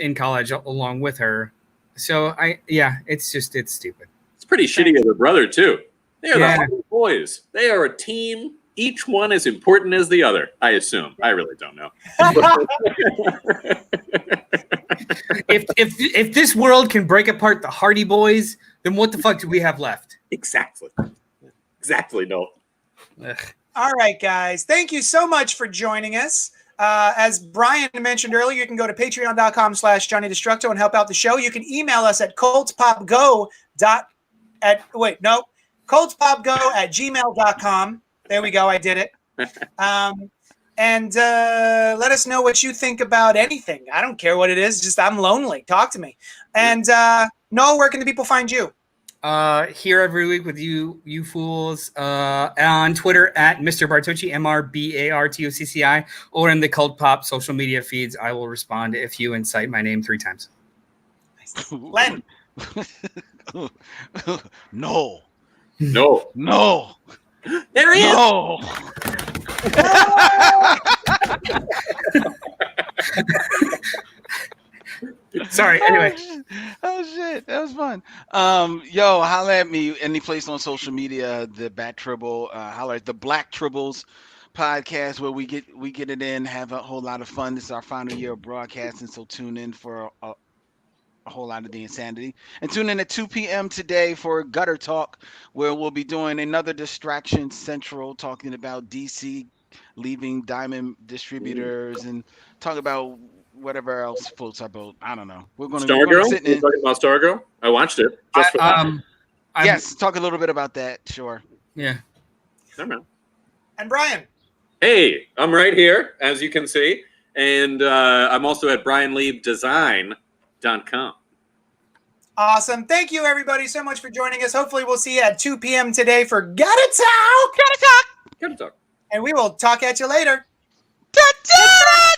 along with her. So it's stupid. It's pretty shitty of the brother too. They are the Hardy Boys. They are a team. Each one as important as the other, I assume. I really don't know. if this world can break apart the Hardy Boys, then what the fuck do we have left? Exactly, Noel. All right, guys. Thank you so much for joining us. As Brian mentioned earlier, you can go to patreon.com/JohnnyDestructo and help out the show. You can email us at coltspopgo@gmail.com. There we go. I did it. And let us know what you think about anything. I don't care what it is. Just I'm lonely. Talk to me. And Noel, where can the people find you? Here every week with you fools. On Twitter at Mr. Bartucci, MrBartucci, or in the Cult Pop social media feeds. I will respond if you incite my name 3 times. Len. No. There he is. No. Sorry. Anyway. Oh shit, that was fun. Holla at me any place on social media. The Bat Tribble, holla at the Black Tribbles podcast where we get it in, have a whole lot of fun. This is our final year of broadcasting, so tune in for a whole lot of the insanity. And tune in at 2 p.m. today for Gutter Talk, where we'll be doing another Distraction Central, talking about DC leaving Diamond Distributors and talk about whatever else floats our boat. I don't know. We're going to Stargirl. We're talking about Stargirl. I watched it. Just for yes, talk a little bit about that. Sure. Yeah. And Brian. Hey, I'm right here, as you can see, and I'm also at BrianLeibDesign.com. Awesome. Thank you, everybody, so much for joining us. Hopefully, we'll see you at 2 p.m. today for Gotta Talk. And we will talk at you later. Ta-ta!